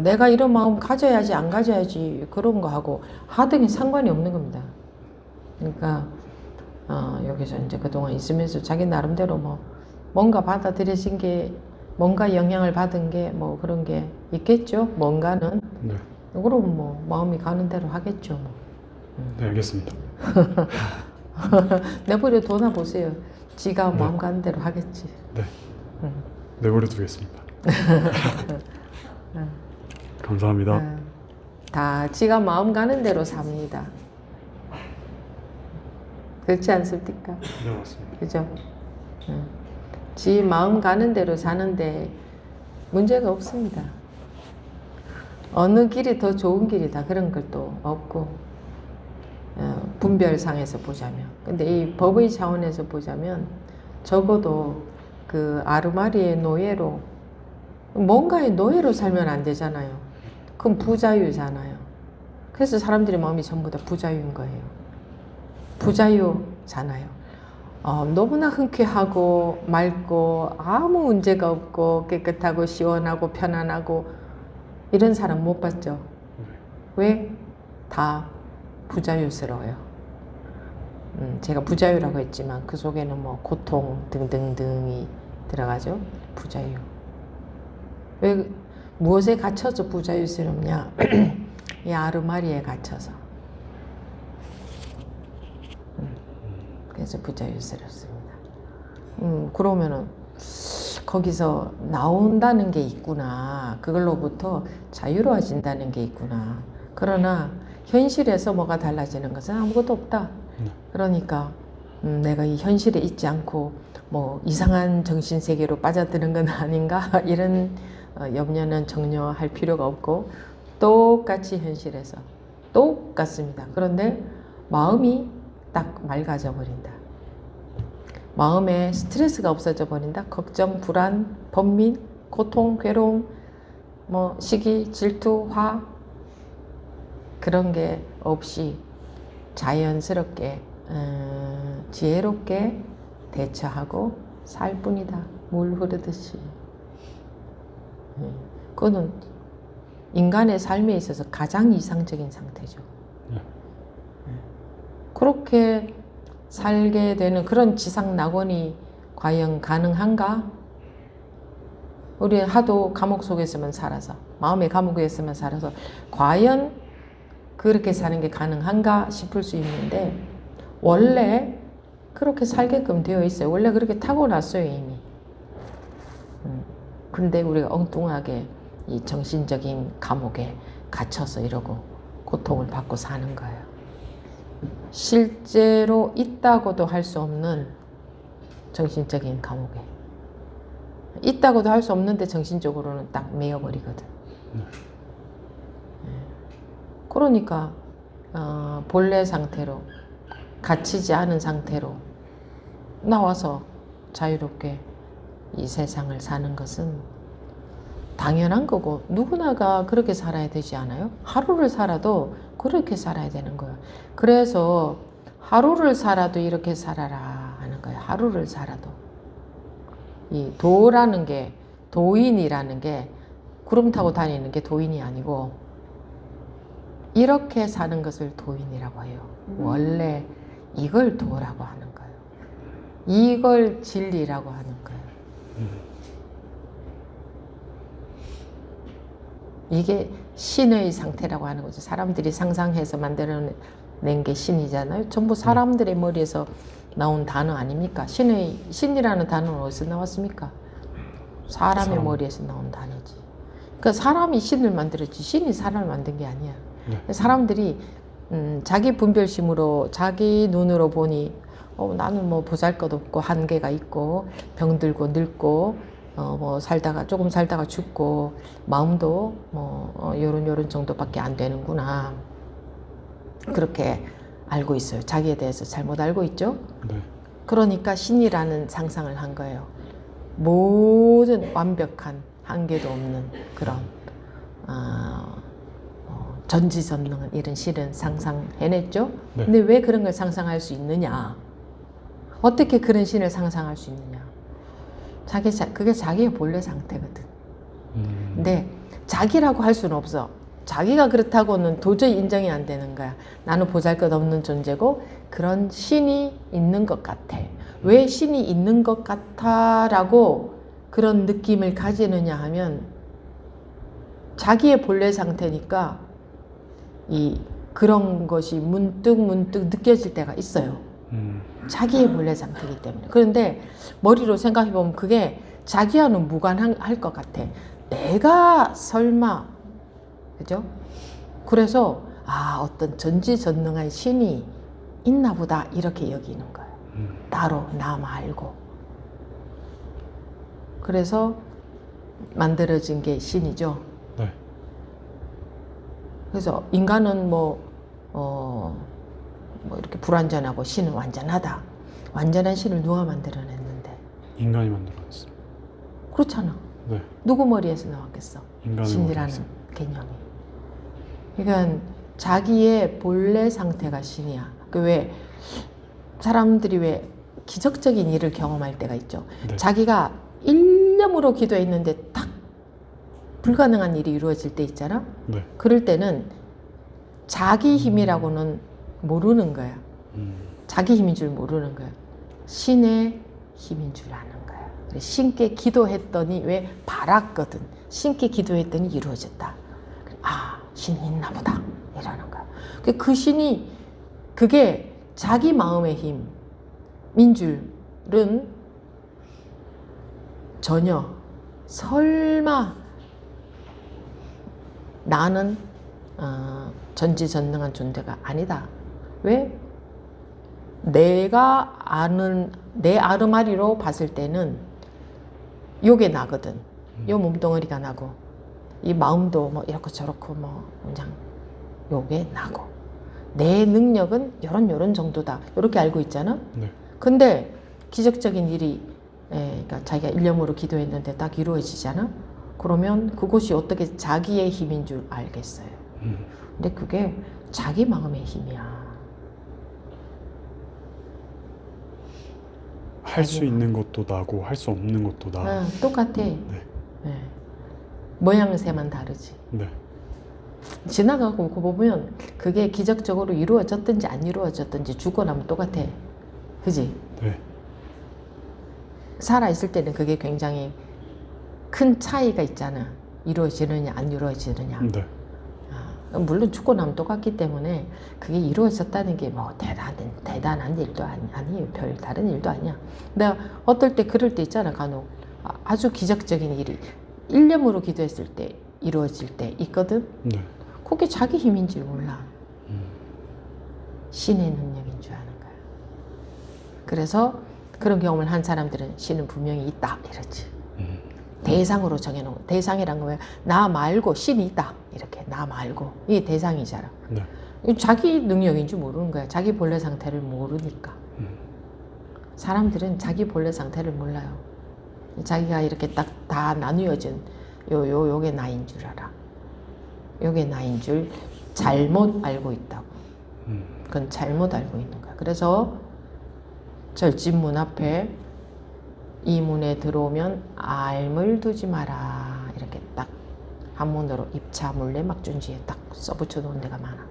내가 이런 마음 가져야지 안 가져야지 그런 거 하고 하등이 상관이 없는 겁니다. 그러니까 여기서 이제 그동안 있으면서 자기 나름대로 뭐 뭔가 받아들여진 게 뭔가 영향을 받은 게 뭐 그런 게 있겠죠. 뭔가는. 네, 그럼 뭐 마음이 가는 대로 하겠죠. 뭐. 네 알겠습니다. 내버려 둬나 보세요. 지가 네. 마음 가는 대로 하겠지. 네, 내버려 두겠습니다. 감사합니다. 다 지가 마음 가는 대로 삽니다. 그렇지 않습니까? 네 맞습니다. 그죠? 지 마음 가는 대로 사는데 문제가 없습니다. 어느 길이 더 좋은 길이다 그런 것도 없고 분별상에서 보자면 근데 이 법의 차원에서 보자면 적어도 그 아르마리의 노예로 뭔가의 노예로 살면 안 되잖아요. 그럼 부자유잖아요. 그래서 사람들의 마음이 전부 다 부자유인 거예요. 부자유잖아요. 너무나 흔쾌하고 맑고 아무 문제가 없고 깨끗하고 시원하고 편안하고 이런 사람 못 봤죠? 왜? 다 부자유스러워요. 제가 부자유라고 했지만 그 속에는 뭐 고통 등등등이 들어가죠. 부자유. 왜 무엇에 갇혀서 부자유스럽냐? 이 아르마리에 갇혀서. 그래서 부자유스럽습니다. 그러면은 거기서 나온다는 게 있구나. 그걸로부터 자유로워진다는 게 있구나. 그러나 현실에서 뭐가 달라지는 것은 아무것도 없다. 그러니까 내가 이 현실에 있지 않고 뭐 이상한 정신세계로 빠져드는 건 아닌가 이런 염려는 전혀 할 필요가 없고 똑같이 현실에서 똑같습니다. 그런데 마음이 딱 맑아져 버린다. 마음에 스트레스가 없어져 버린다. 걱정, 불안, 번민, 고통, 괴로움, 뭐 시기, 질투, 화 그런 게 없이 자연스럽게 지혜롭게 대처하고 살 뿐이다. 물 흐르듯이. 그거는 인간의 삶에 있어서 가장 이상적인 상태죠. 그렇게 살게 되는 그런 지상 낙원이 과연 가능한가? 우리 하도 감옥 속에서만 살아서 마음의 감옥에서만 살아서 과연 그렇게 사는 게 가능한가 싶을 수 있는데 원래 그렇게 살게끔 되어 있어요. 원래 그렇게 타고났어요 이미. 근데 우리가 엉뚱하게 이 정신적인 감옥에 갇혀서 이러고 고통을 받고 사는 거예요. 실제로 있다고도 할 수 없는 정신적인 감옥에 있다고도 할 수 없는데 정신적으로는 딱 매여버리거든. 그러니까 본래 상태로 갇히지 않은 상태로 나와서 자유롭게 이 세상을 사는 것은 당연한 거고 누구나가 그렇게 살아야 되지 않아요? 하루를 살아도 그렇게 살아야 되는 거예요. 그래서 하루를 살아도 이렇게 살아라 하는 거예요. 하루를 살아도. 이 도라는 게, 도인이라는 게 구름 타고 다니는 게 도인이 아니고 이렇게 사는 것을 도인이라고 해요. 원래 이걸 도라고 하는 거예요. 이걸 진리라고 하는 거예요. 이게 신의 상태라고 하는 거죠. 사람들이 상상해서 만들어낸 게 신이잖아요. 전부 사람들의 머리에서 나온 단어 아닙니까? 신이라는 단어는 어디서 나왔습니까? 사람의 머리에서 나온 단어지. 그러니까 사람이 신을 만들었지 신이 사람을 만든 게 아니야. 사람들이 자기 분별심으로 자기 눈으로 보니 나는 뭐 보잘것없고 한계가 있고 병들고 늙고 뭐 조금 살다가 죽고 마음도 뭐 요런 정도밖에 안 되는구나. 그렇게 알고 있어요. 자기에 대해서 잘못 알고 있죠. 네. 그러니까 신이라는 상상을 한 거예요. 모든 완벽한 한계도 없는 그런 전지전능한 이런 신을 상상해냈죠. 네. 근데 왜 그런 걸 상상할 수 있느냐? 어떻게 그런 신을 상상할 수 있느냐? 그게 자기의 본래 상태거든. 근데 자기라고 할 수는 없어. 자기가 그렇다고는 도저히 인정이 안 되는 거야. 나는 보잘것없는 존재고 그런 신이 있는 것 같아. 왜 신이 있는 것 같아라고 그런 느낌을 가지느냐 하면 자기의 본래 상태니까 그런 것이 문득 느껴질 때가 있어요. 자기의 본래 상태이기 때문에. 그런데 머리로 생각해 보면 그게 자기와는 무관할 것 같아. 내가 설마, 그죠? 그래서 어떤 전지전능한 신이 있나 보다 이렇게 여기는 거예요. 따로 나 말고. 그래서 만들어진 게 신이죠. 네. 그래서 인간은 이렇게 불완전하고 신은 완전하다. 완전한 신을 누가 만들어냈는데? 인간이 만들어냈습니다. 그렇잖아. 네. 누구 머리에서 나왔겠어? 인간의 신이라는 머리에서. 개념이. 그러니까 자기의 본래 상태가 신이야. 왜 사람들이 왜 기적적인 일을 경험할 때가 있죠. 네. 자기가 일념으로 기도했는데 딱 불가능한 일이 이루어질 때 있잖아. 네. 그럴 때는 자기 힘이라고는 모르는 거야. 자기 힘인 줄 모르는 거야. 신의 힘인 줄 아는 거야. 신께 기도했더니 왜 바랐거든. 신께 기도했더니 이루어졌다. 신이 있나 보다. 이러는 거야. 그 신이 그게 자기 마음의 힘인 줄은 전혀 설마 나는 전지전능한 존재가 아니다. 왜? 내가 아는 내 아르마리로 봤을 때는 요게 나거든. 요 몸뚱어리가 나고 이 마음도 뭐 이렇고 저렇고 뭐 그냥 요게 나고 내 능력은 요런 정도다. 이렇게 알고 있잖아. 네. 근데 기적적인 일이 그러니까 자기가 일념으로 기도했는데 딱 이루어지잖아. 그러면 그것이 어떻게 자기의 힘인 줄 알겠어요. 근데 그게 자기 마음의 힘이야. 할 수 있는 것도 나고 할 수 없는 것도 나. 똑같아. 네. 모양새만 다르지. 네. 지나가고 그거 보면 그게 기적적으로 이루어졌든지 안 이루어졌든지 죽고 나면 똑같아. 그지? 네. 살아있을 때는 그게 굉장히 큰 차이가 있잖아. 이루어지느냐 안 이루어지느냐. 네. 물론 죽고 나면 똑같기 때문에 그게 이루어졌다는 게 뭐 대단한 일도 아니에요. 별 다른 일도 아니야. 내가 어떨 때 그럴 때 있잖아. 간혹 아주 기적적인 일이 일념으로 기도했을 때 이루어질 때 있거든. 네. 그게 자기 힘인 줄 몰라. 신의 능력인 줄 아는 거야. 그래서 그런 경험을 한 사람들은 신은 분명히 있다 이러지. 대상으로 정해놓은 거. 대상이란 거야. 나 말고 신이 있다. 이렇게 나 말고. 이게 대상이잖아. 네. 자기 능력인 줄 모르는 거야. 자기 본래 상태를 모르니까. 사람들은 자기 본래 상태를 몰라요. 자기가 이렇게 딱 다 나뉘어진 요게 나인 줄 알아. 요게 나인 줄 잘못 알고 있다고. 그건 잘못 알고 있는 거야. 그래서 절집문 앞에 이 문에 들어오면 알물 두지 마라. 이렇게 딱 한문으로 입차 물레 막준지에 딱 써붙여 놓은 데가 많아.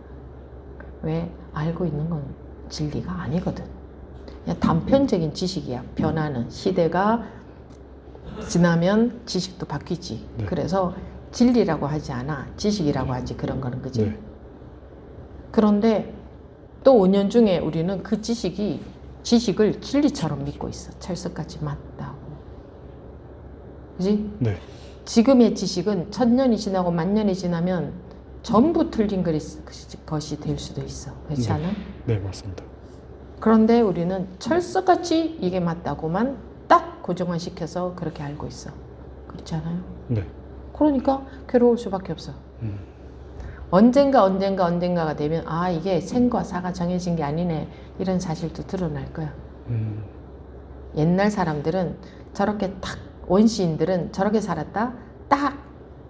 왜? 알고 있는 건 진리가 아니거든. 그냥 단편적인 지식이야. 변하는 시대가 지나면 지식도 바뀌지. 네. 그래서 진리라고 하지 않아. 지식이라고 하지. 그런 거는 그지? 네. 그런데 또 5년 중에 우리는 그 지식을 진리처럼 믿고 있어. 철석같이 맞다고. 그지? 네. 지금의 지식은 1000년이 지나고 10,000년이 지나면 전부 틀린 것이 될 수도 있어. 그렇지 않아? 네, 맞습니다. 그런데 우리는 철석같이 이게 맞다고만 딱 고정화 시켜서 그렇게 알고 있어. 그렇지 않아요? 네. 그러니까 괴로울 수밖에 없어. 언젠가가 되면 아 이게 생과 사가 정해진 게 아니네 이런 사실도 드러날 거야. 옛날 사람들은 저렇게 딱 원시인들은 저렇게 살았다 딱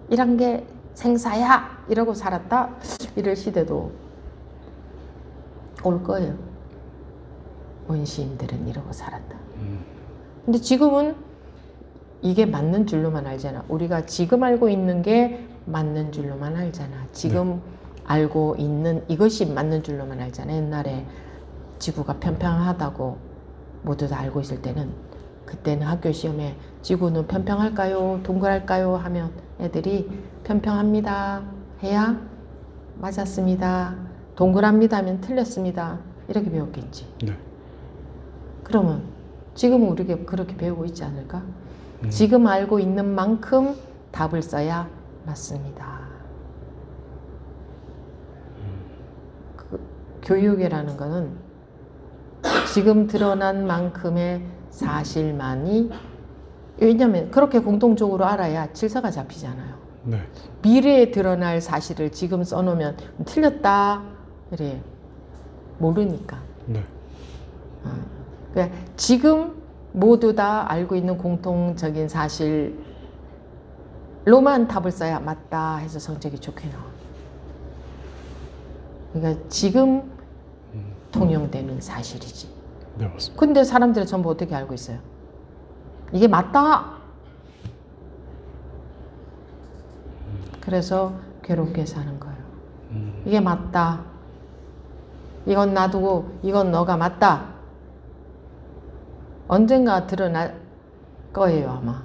이런 게 생사야 이러고 살았다 이럴 시대도 올 거예요. 원시인들은 이러고 살았다. 근데 지금은 이게 맞는 줄로만 알잖아. 우리가 지금 알고 있는 게 맞는 줄로만 알잖아. 지금 알고 있는 이것이 맞는 줄로만 알잖아. 옛날에 지구가 평평하다고 모두 다 알고 있을 때는 그때는 학교 시험에 지구는 평평할까요? 동그랄까요? 하면 애들이 평평합니다. 해야 맞았습니다. 동그랍니다 하면 틀렸습니다. 이렇게 배웠겠지. 네. 그러면 지금은 우리가 그렇게 배우고 있지 않을까? 지금 알고 있는 만큼 답을 써야 맞습니다. 교육이라는 거는 지금 드러난 만큼의 사실만이 왜냐하면 그렇게 공통적으로 알아야 질서가 잡히잖아요. 네. 미래에 드러날 사실을 지금 써놓으면 틀렸다 그래 모르니까. 네. 그러니까 지금 모두 다 알고 있는 공통적인 사실로만 답을 써야 맞다 해서 성적이 좋게 나와. 그러니까 지금 통용되는 사실이지. 네, 맞습니다. 근데 사람들은 전부 어떻게 알고 있어요? 이게 맞다. 그래서 괴롭게 사는 거예요. 이게 맞다. 이건 놔두고 이건 너가 맞다. 언젠가 드러날 거예요 아마.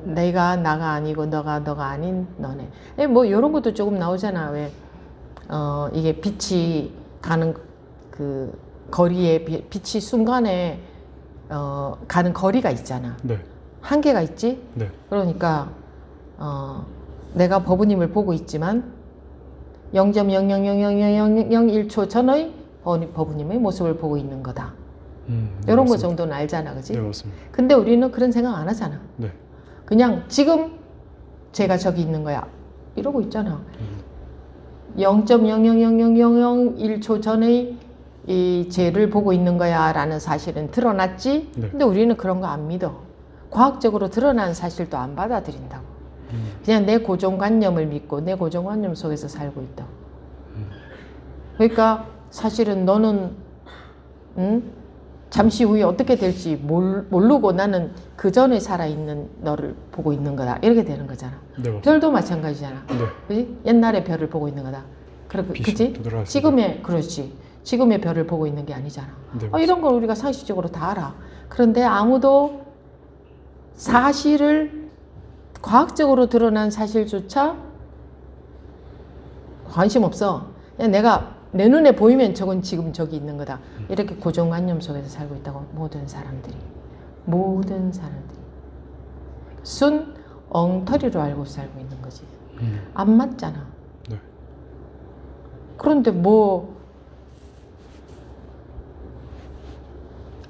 내가 나가 아니고 너가 아닌 너네. 뭐 이런 것도 조금 나오잖아. 왜 이게 빛이 가는 그 거리에 빛이 순간에 가는 거리가 있잖아. 네. 한계가 있지? 네. 그러니까 내가 법우님을 보고 있지만 0.0000001초 전의 법우님의 모습을 보고 있는 거다. 이런 거 맞습니다. 정도는 알잖아, 그지? 네, 맞습니다. 근데 우리는 그런 생각 안 하잖아. 네. 그냥 지금 제가 저기 있는 거야. 이러고 있잖아. 0.0000001초 전의 이 죄를 보고 있는 거야 라는 사실은 드러났지? 네. 근데 우리는 그런 거 안 믿어. 과학적으로 드러난 사실도 안 받아들인다고. 그냥 내 고정관념을 믿고 내 고정관념 속에서 살고 있다. 그러니까 사실은 너는 잠시 후에 어떻게 될지 모르고 나는 그 전에 살아있는 너를 보고 있는 거다. 이렇게 되는 거잖아. 네, 맞습니다. 별도 마찬가지잖아. 네. 그지? 옛날의 별을 보고 있는 거다. 그지? 되돌아갈 수 지금의, 그렇지. 지금의 별을 보고 있는 게 아니잖아. 네, 이런 걸 우리가 상식적으로 다 알아. 그런데 아무도 사실을, 과학적으로 드러난 사실조차 관심 없어. 그냥 내가 내 눈에 보이면 저건 지금 저기 있는 거다. 이렇게 고정관념 속에서 살고 있다고. 모든 사람들이 순 엉터리로 알고 살고 있는 거지. 안 맞잖아. 네. 그런데 뭐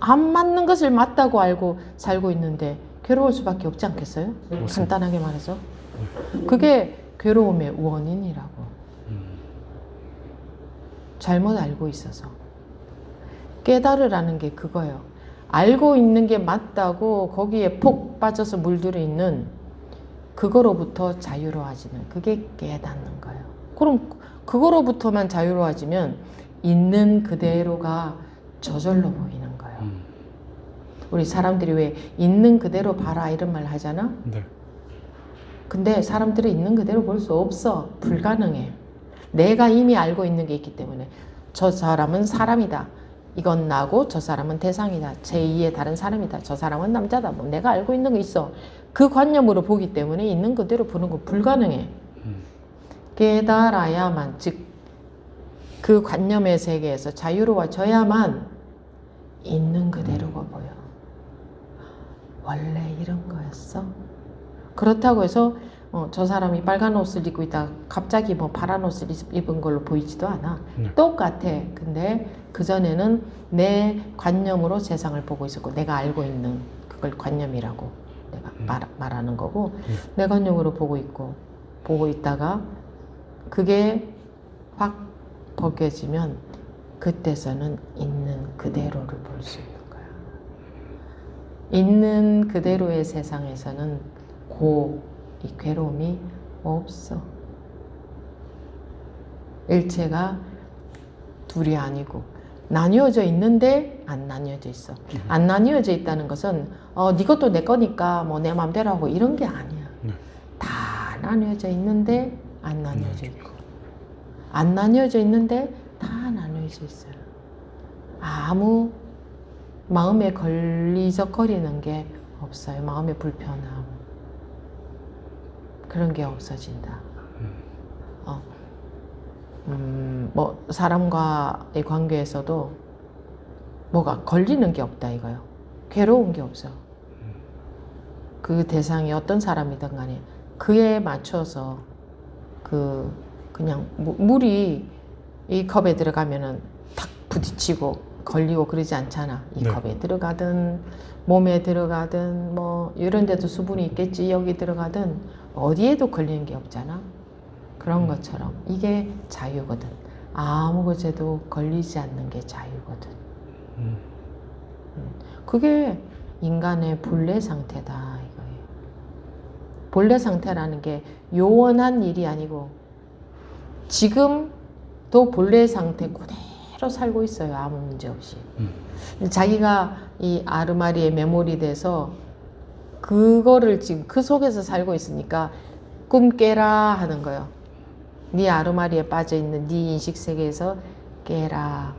안 맞는 것을 맞다고 알고 살고 있는데 괴로울 수밖에 없지 않겠어요? 간단하게 말해서. 그게 괴로움의 원인이라고. 잘못 알고 있어서. 깨달으라는 게 그거예요. 알고 있는 게 맞다고 거기에 폭 빠져서 물들어 있는 그거로부터 자유로워지는, 그게 깨닫는 거예요. 그럼 그거로부터만 자유로워지면 있는 그대로가 저절로 보이는 거예요. 우리 사람들이 왜 있는 그대로 봐라 이런 말 하잖아. 네. 근데 사람들이 있는 그대로 볼 수 없어. 불가능해. 내가 이미 알고 있는 게 있기 때문에. 저 사람은 사람이다. 이건 나고 저 사람은 대상이다. 제2의 다른 사람이다. 저 사람은 남자다. 뭐 내가 알고 있는 거 있어. 그 관념으로 보기 때문에 있는 그대로 보는 거 불가능해. 깨달아야만, 즉 그 관념의 세계에서 자유로워져야만 있는 그대로가 보여. 원래 이런 거였어? 그렇다고 해서 저 사람이 빨간 옷을 입고 있다가 갑자기 뭐 파란 옷을 입은 걸로 보이지도 않아. 네. 똑같아. 근데 그전에는 내 관념으로 세상을 보고 있었고 내가 알고 있는 그걸 관념이라고 내가 말하는 거고 내 관념으로 보고 있다가 그게 확 벗겨지면 그때서는 있는 그대로를 볼 수 있는 거야. 있는 그대로의 세상에서는 이 괴로움이 없어. 일체가 둘이 아니고 나뉘어져 있는데 안 나뉘어져 있어. 안 나뉘어져 있다는 것은 네 것도 내 거니까 뭐 내 마음대로 하고 이런 게 아니야. 다 나뉘어져 있는데 안 나뉘어져 있고 안 나뉘어져 있는데 다 나뉘어져 있어요. 아무 마음에 걸리적거리는 게 없어요. 마음의 불편함 그런 게 없어진다. 뭐 사람과의 관계에서도 뭐가 걸리는 게 없다 이거요. 괴로운 게 없어. 그 대상이 어떤 사람이든 간에 그에 맞춰서 그냥 물이 이 컵에 들어가면은 탁 부딪히고 걸리고 그러지 않잖아. 이 네. 컵에 들어가든 몸에 들어가든 뭐 이런 데도 수분이 있겠지. 여기 들어가든 어디에도 걸리는 게 없잖아. 그런 것처럼 이게 자유거든. 아무 것에도 걸리지 않는 게 자유거든. 그게 인간의 본래 상태다 이거예요. 본래 상태라는 게 요원한 일이 아니고 지금도 본래 상태 그대로 살고 있어요. 아무 문제 없이. 자기가 이 아르마리에 메모리 돼서 그거를 지금 그 속에서 살고 있으니까 꿈 깨라 하는 거예요. 네 아르마리에 빠져있는 네 인식세계에서 깨라.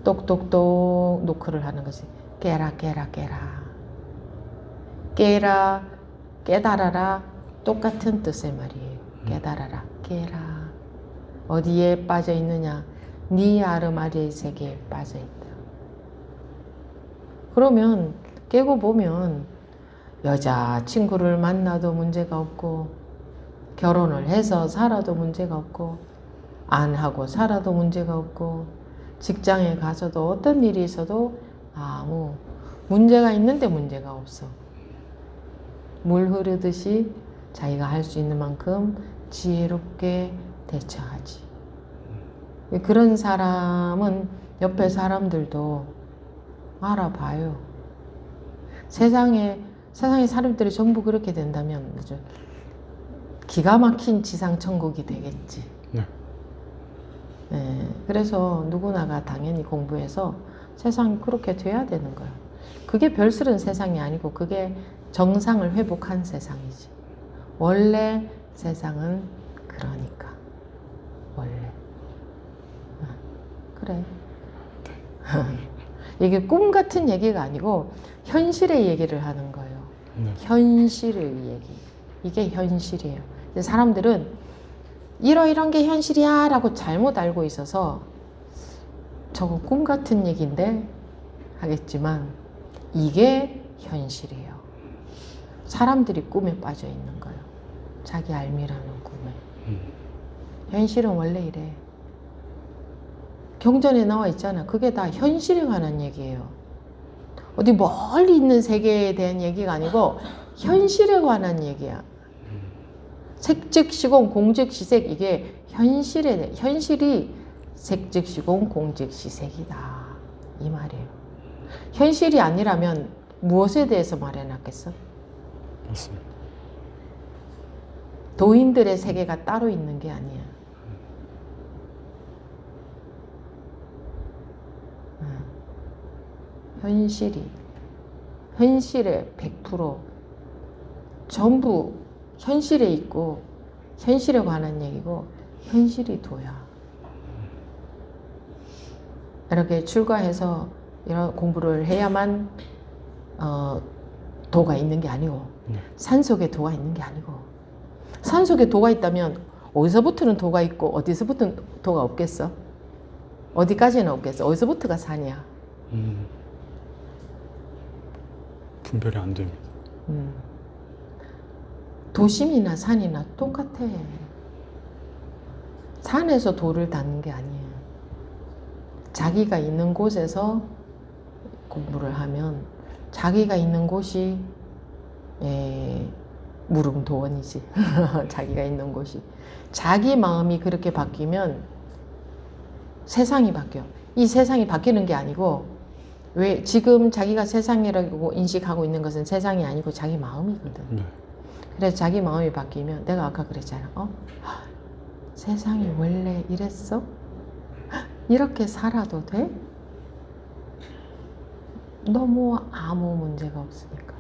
똑똑똑 노크를 하는 거지. 깨라 깨라 깨라. 깨라 깨달아라 똑같은 뜻의 말이에요. 깨달아라 깨라. 어디에 빠져있느냐? 네 아르마리의 세계에 빠져있다. 그러면 깨고 보면 여자 친구를 만나도 문제가 없고 결혼을 해서 살아도 문제가 없고 안 하고 살아도 문제가 없고 직장에 가서도 어떤 일이 있어도 아무 문제가 있는데 문제가 없어. 물 흐르듯이 자기가 할 수 있는 만큼 지혜롭게 대처하지. 그런 사람은 옆에 사람들도 알아봐요. 세상에 사람들이 전부 그렇게 된다면 기가 막힌 지상천국이 되겠지. 네. 네, 그래서 누구나가 당연히 공부해서 세상이 그렇게 돼야 되는 거야. 그게 별스런 세상이 아니고 그게 정상을 회복한 세상이지. 원래 세상은 그러니까. 원래. 그래. 이게 꿈 같은 얘기가 아니고 현실의 얘기를 하는 거예요. 네. 현실의 얘기. 이게 현실이에요. 사람들은 이런 게 현실이야 라고 잘못 알고 있어서 저거 꿈 같은 얘기인데 하겠지만 이게 현실이에요. 사람들이 꿈에 빠져 있는 거예요. 자기 알미라는 꿈에. 현실은 원래 이래. 경전에 나와 있잖아. 그게 다 현실에 관한 얘기예요. 어디 멀리 있는 세계에 대한 얘기가 아니고 현실에 관한 얘기야. 색즉시공 공즉시색 이게 현실이 색즉시공 공즉시색이다 이 말이에요. 현실이 아니라면 무엇에 대해서 말해놨겠어? 맞습니다. 도인들의 세계가 따로 있는 게 아니야. 현실의 100% 전부 현실에 있고 현실에 관한 얘기고 현실이 도야. 이렇게 출가해서 이런 공부를 해야만 도가 있는 게 아니고 산속에 도가 있는 게 아니고 산속에 도가 있다면 어디서부터는 도가 있고 어디서부터는 도가 없겠어? 어디까지는 없겠어? 어디서부터가 산이야? 분별이 안 됩니다. 도심이나 산이나 똑같아. 산에서 도를 닦는 게 아니에요. 자기가 있는 곳에서 공부를 하면 자기가 있는 곳이 무릉도원이지. 자기가 있는 곳이. 자기 마음이 그렇게 바뀌면 세상이 바뀌어. 이 세상이 바뀌는 게 아니고 왜 지금 자기가 세상이라고 인식하고 있는 것은 세상이 아니고 자기 마음이거든. 네. 그래서 자기 마음이 바뀌면 내가 아까 그랬잖아. 세상이 원래 이랬어? 이렇게 살아도 돼? 너무 아무 문제가 없으니까.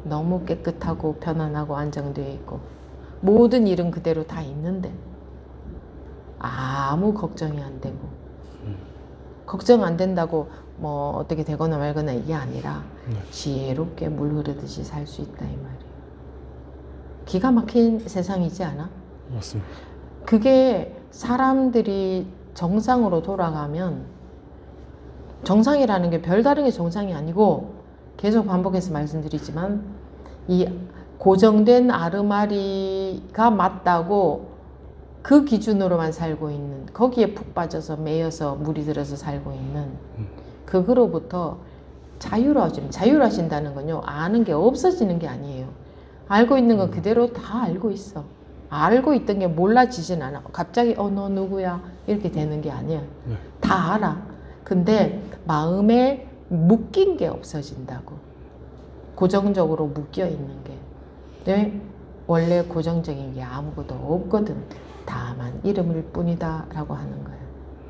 너무 깨끗하고 편안하고 안정되어 있고 모든 일은 그대로 다 있는데 아무 걱정이 안 되고 걱정 안 된다고 뭐 어떻게 되거나 말거나 이게 아니라 지혜롭게 물 흐르듯이 살 수 있다 이 말이에요. 기가 막힌 세상이지 않아? 맞습니다. 그게 사람들이 정상으로 돌아가면 정상이라는 게 별다른 게 정상이 아니고 계속 반복해서 말씀드리지만 이 고정된 아르마리가 맞다고 그 기준으로만 살고 있는 거기에 푹 빠져서 매여서 물이 들어서 살고 있는 그거로부터 자유하신다는 건요 아는 게 없어지는 게 아니에요. 알고 있는 건 그대로 다 알고 있어. 알고 있던 게 몰라지진 않아. 갑자기 너 누구야 이렇게 되는 게 아니야. 다 알아. 근데 마음에 묶인 게 없어진다고. 고정적으로 묶여 있는 게. 네? 원래 고정적인 게 아무것도 없거든. 다만 이름일 뿐이다 라고 하는 거야.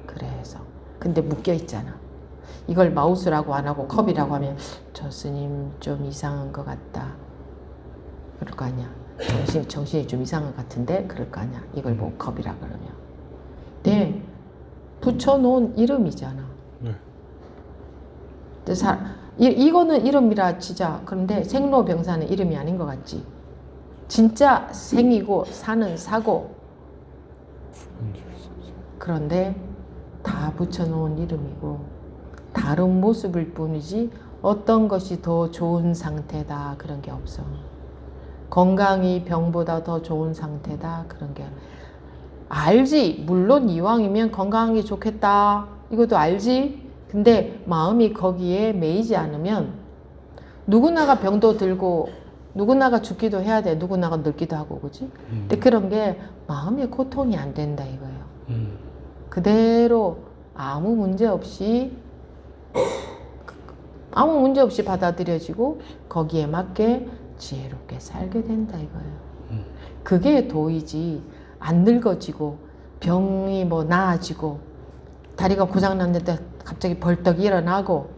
그래서 근데 묶여 있잖아. 이걸 마우스라고 안 하고 컵이라고 하면 저 스님 좀 이상한 것 같다 그럴 거 아니야. 정신이 좀 이상한 것 같은데 그럴 거 아니야. 이걸 뭐 컵이라 그러면. 네, 붙여놓은 이름이잖아. 네. 이거는 이름이라 치자. 그런데 생로병사는 이름이 아닌 것 같지. 진짜 생이고 사는 사고. 그런데 다 붙여놓은 이름이고 다른 모습일 뿐이지 어떤 것이 더 좋은 상태다 그런 게 없어. 건강이 병보다 더 좋은 상태다 그런 게 알지. 물론 이왕이면 건강한 게 좋겠다 이것도 알지. 근데 마음이 거기에 매이지 않으면 누구나가 병도 들고 누구나가 죽기도 해야 돼. 누구나가 늙기도 하고 그지. 근데 그런 게 마음의 고통이 안 된다 이거예요. 그대로 아무 문제 없이 받아들여지고 거기에 맞게 지혜롭게 살게 된다 이거예요. 그게 도이지. 안 늙어지고 병이 뭐 나아지고 다리가 고장났는데 갑자기 벌떡 일어나고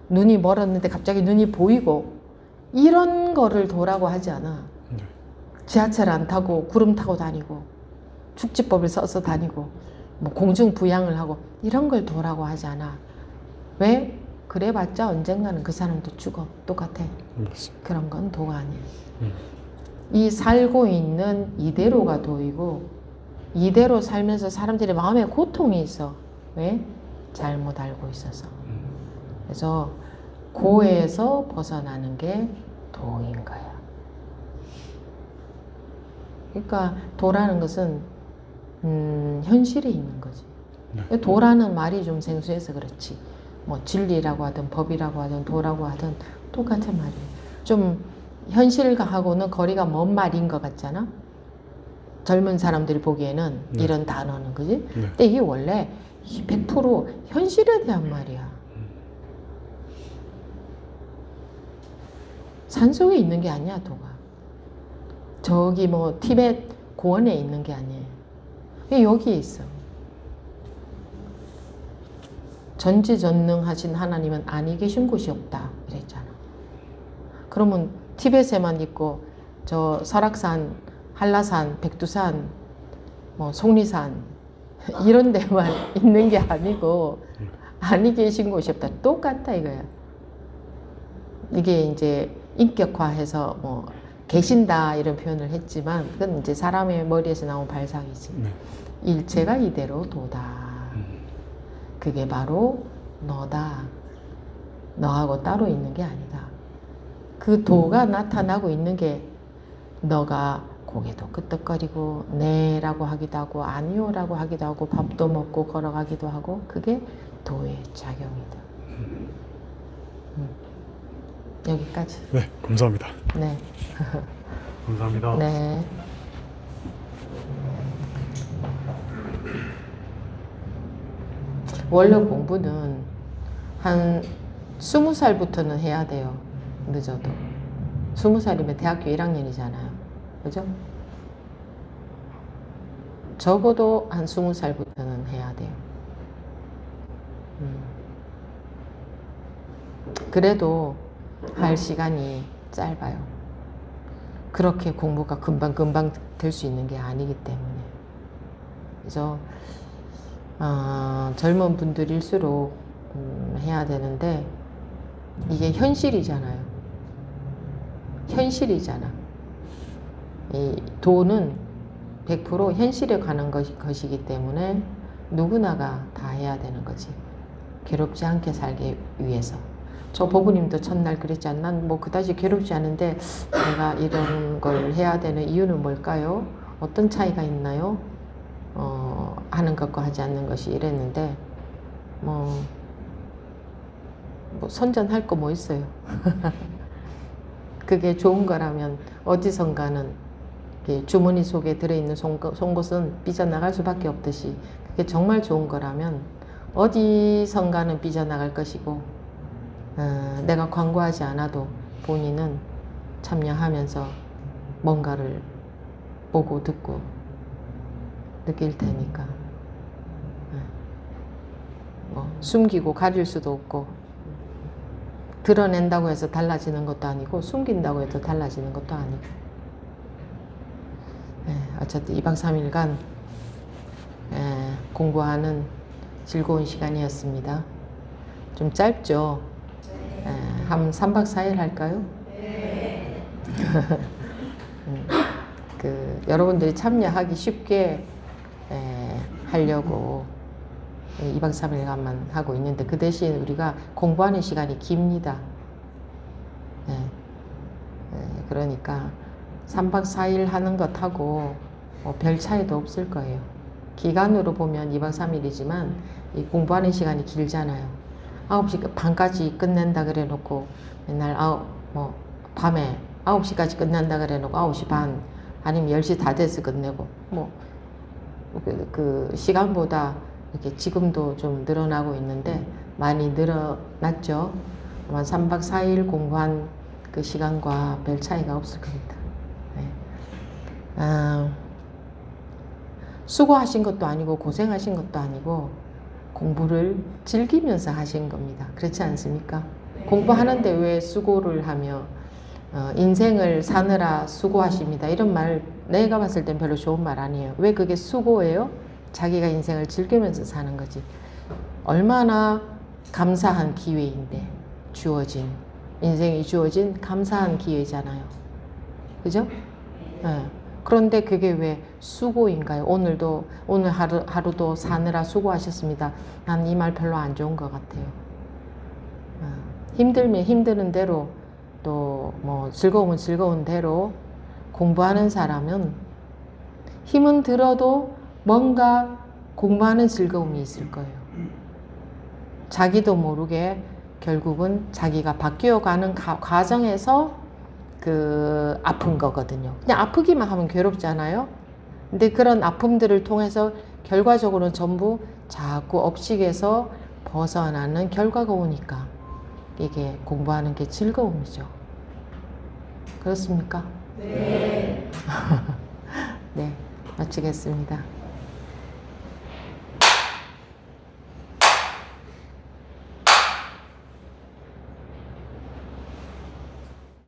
눈이 멀었는데 갑자기 눈이 보이고 이런 거를 도라고 하지 않아. 지하철 안 타고 구름 타고 다니고 축지법을 써서 다니고 뭐 공중부양을 하고 이런 걸 도라고 하지 않아. 왜? 그래봤자 언젠가는 그 사람도 죽어. 똑같아. 그런 건 도가 아니에요. 이 살고 있는 이대로가 도이고 이대로 살면서 사람들이 마음에 고통이 있어. 왜? 잘못 알고 있어서. 그래서 고에서 벗어나는 게 도인 거야. 그러니까 도라는 것은 현실에 있는 거지. 도라는 말이 좀 생소해서 그렇지. 뭐 진리라고 하든 법이라고 하든 도라고 하든 똑같은 말이에요. 좀 현실하고는 거리가 먼 말인 것 같잖아. 젊은 사람들이 보기에는 이런 단어는 그지? 근데 이게 원래 100% 현실에 대한 말이야. 산속에 있는 게 아니야 도가. 저기 뭐 티베트 고원에 있는 게 아니에요. 여기에 있어. 전지전능하신 하나님은 아니 계신 곳이 없다 이랬잖아. 그러면 티벳에만 있고 저 설악산, 한라산, 백두산, 뭐 속리산 이런 데만 있는 게 아니고 아니 계신 곳이 없다. 똑같다 이거야. 이게 이제 인격화해서 뭐 계신다 이런 표현을 했지만 그건 이제 사람의 머리에서 나온 발상이지. 일체가 이대로 도다. 그게 바로 너다. 너하고 따로 있는 게 아니다. 그 도가 나타나고 있는 게 너가 고개도 끄덕거리고 네라고 하기도 하고 아니요라고 하기도 하고 밥도 먹고 걸어가기도 하고 그게 도의 작용이다. 여기까지. 네, 감사합니다. 네. 감사합니다. 네. 원래 공부는 한 20살부터는 해야 돼요. 늦어도. 20살이면 대학교 1학년이잖아요. 그죠? 적어도 한 20살부터는 해야 돼요. 그래도 할 시간이 짧아요. 그렇게 공부가 금방금방 될 수 있는 게 아니기 때문에. 그래서 젊은 분들일수록 해야 되는데 이게 현실이잖아요. 현실이잖아. 이 도는 100% 현실에 관한 것이기 때문에 누구나가 다 해야 되는 거지. 괴롭지 않게 살기 위해서. 저 보부님도 첫날 그랬지 않나? 뭐 그다지 괴롭지 않은데 내가 이런 걸 해야 되는 이유는 뭘까요? 어떤 차이가 있나요? 하는 것과 하지 않는 것이 이랬는데 뭐 선전할 거 뭐 있어요. 그게 좋은 거라면 어디선가는 주머니 속에 들어있는 송곳은 삐져나갈 수밖에 없듯이 그게 정말 좋은 거라면 어디선가는 삐져나갈 것이고 내가 광고하지 않아도 본인은 참여하면서 뭔가를 보고 듣고 느낄 테니까 뭐 숨기고 가릴 수도 없고 드러낸다고 해서 달라지는 것도 아니고 숨긴다고 해도 달라지는 것도 아니고 어쨌든 2박 3일간 공부하는 즐거운 시간이었습니다. 좀 짧죠? 한 3박 4일 할까요? 네. 여러분들이 참여하기 쉽게 하려고 2박 3일간만 하고 있는데 그 대신 우리가 공부하는 시간이 깁니다. 네. 네, 그러니까 3박 4일 하는 것하고 별 차이도 없을 거예요. 기간으로 보면 2박 3일이지만 이 공부하는 시간이 길잖아요. 9시 반까지 끝낸다 그래 놓고 맨날 밤에 9시까지 끝난다 그래 놓고 9시 반 아니면 10시 다 돼서 끝내고 그 시간보다 이렇게 지금도 좀 늘어나고 있는데 많이 늘어났죠. 아마 3박 4일 공부한 그 시간과 별 차이가 없을 겁니다. 네. 수고하신 것도 아니고 고생하신 것도 아니고 공부를 즐기면서 하신 겁니다. 그렇지 않습니까? 공부하는데 왜 수고를 하며 인생을 사느라 수고하십니다. 이런 말 내가 봤을 땐 별로 좋은 말 아니에요. 왜 그게 수고예요? 자기가 인생을 즐기면서 사는 거지. 얼마나 감사한 기회인데 인생이 주어진 감사한 기회잖아요. 그죠? 네. 그런데 그게 왜 수고인가요? 오늘 하루도 사느라 수고하셨습니다. 난 이 말 별로 안 좋은 것 같아요. 힘들면 힘드는 대로 또 즐거우면 즐거운 대로 공부하는 사람은 힘은 들어도 뭔가 공부하는 즐거움이 있을 거예요. 자기도 모르게 결국은 자기가 바뀌어가는 과정에서 그 아픈 거거든요. 그냥 아프기만 하면 괴롭잖아요. 근데 그런 아픔들을 통해서 결과적으로는 전부 자꾸 업식에서 벗어나는 결과가 오니까 이게 공부하는 게 즐거움이죠. 그렇습니까? 네. 네, 마치겠습니다.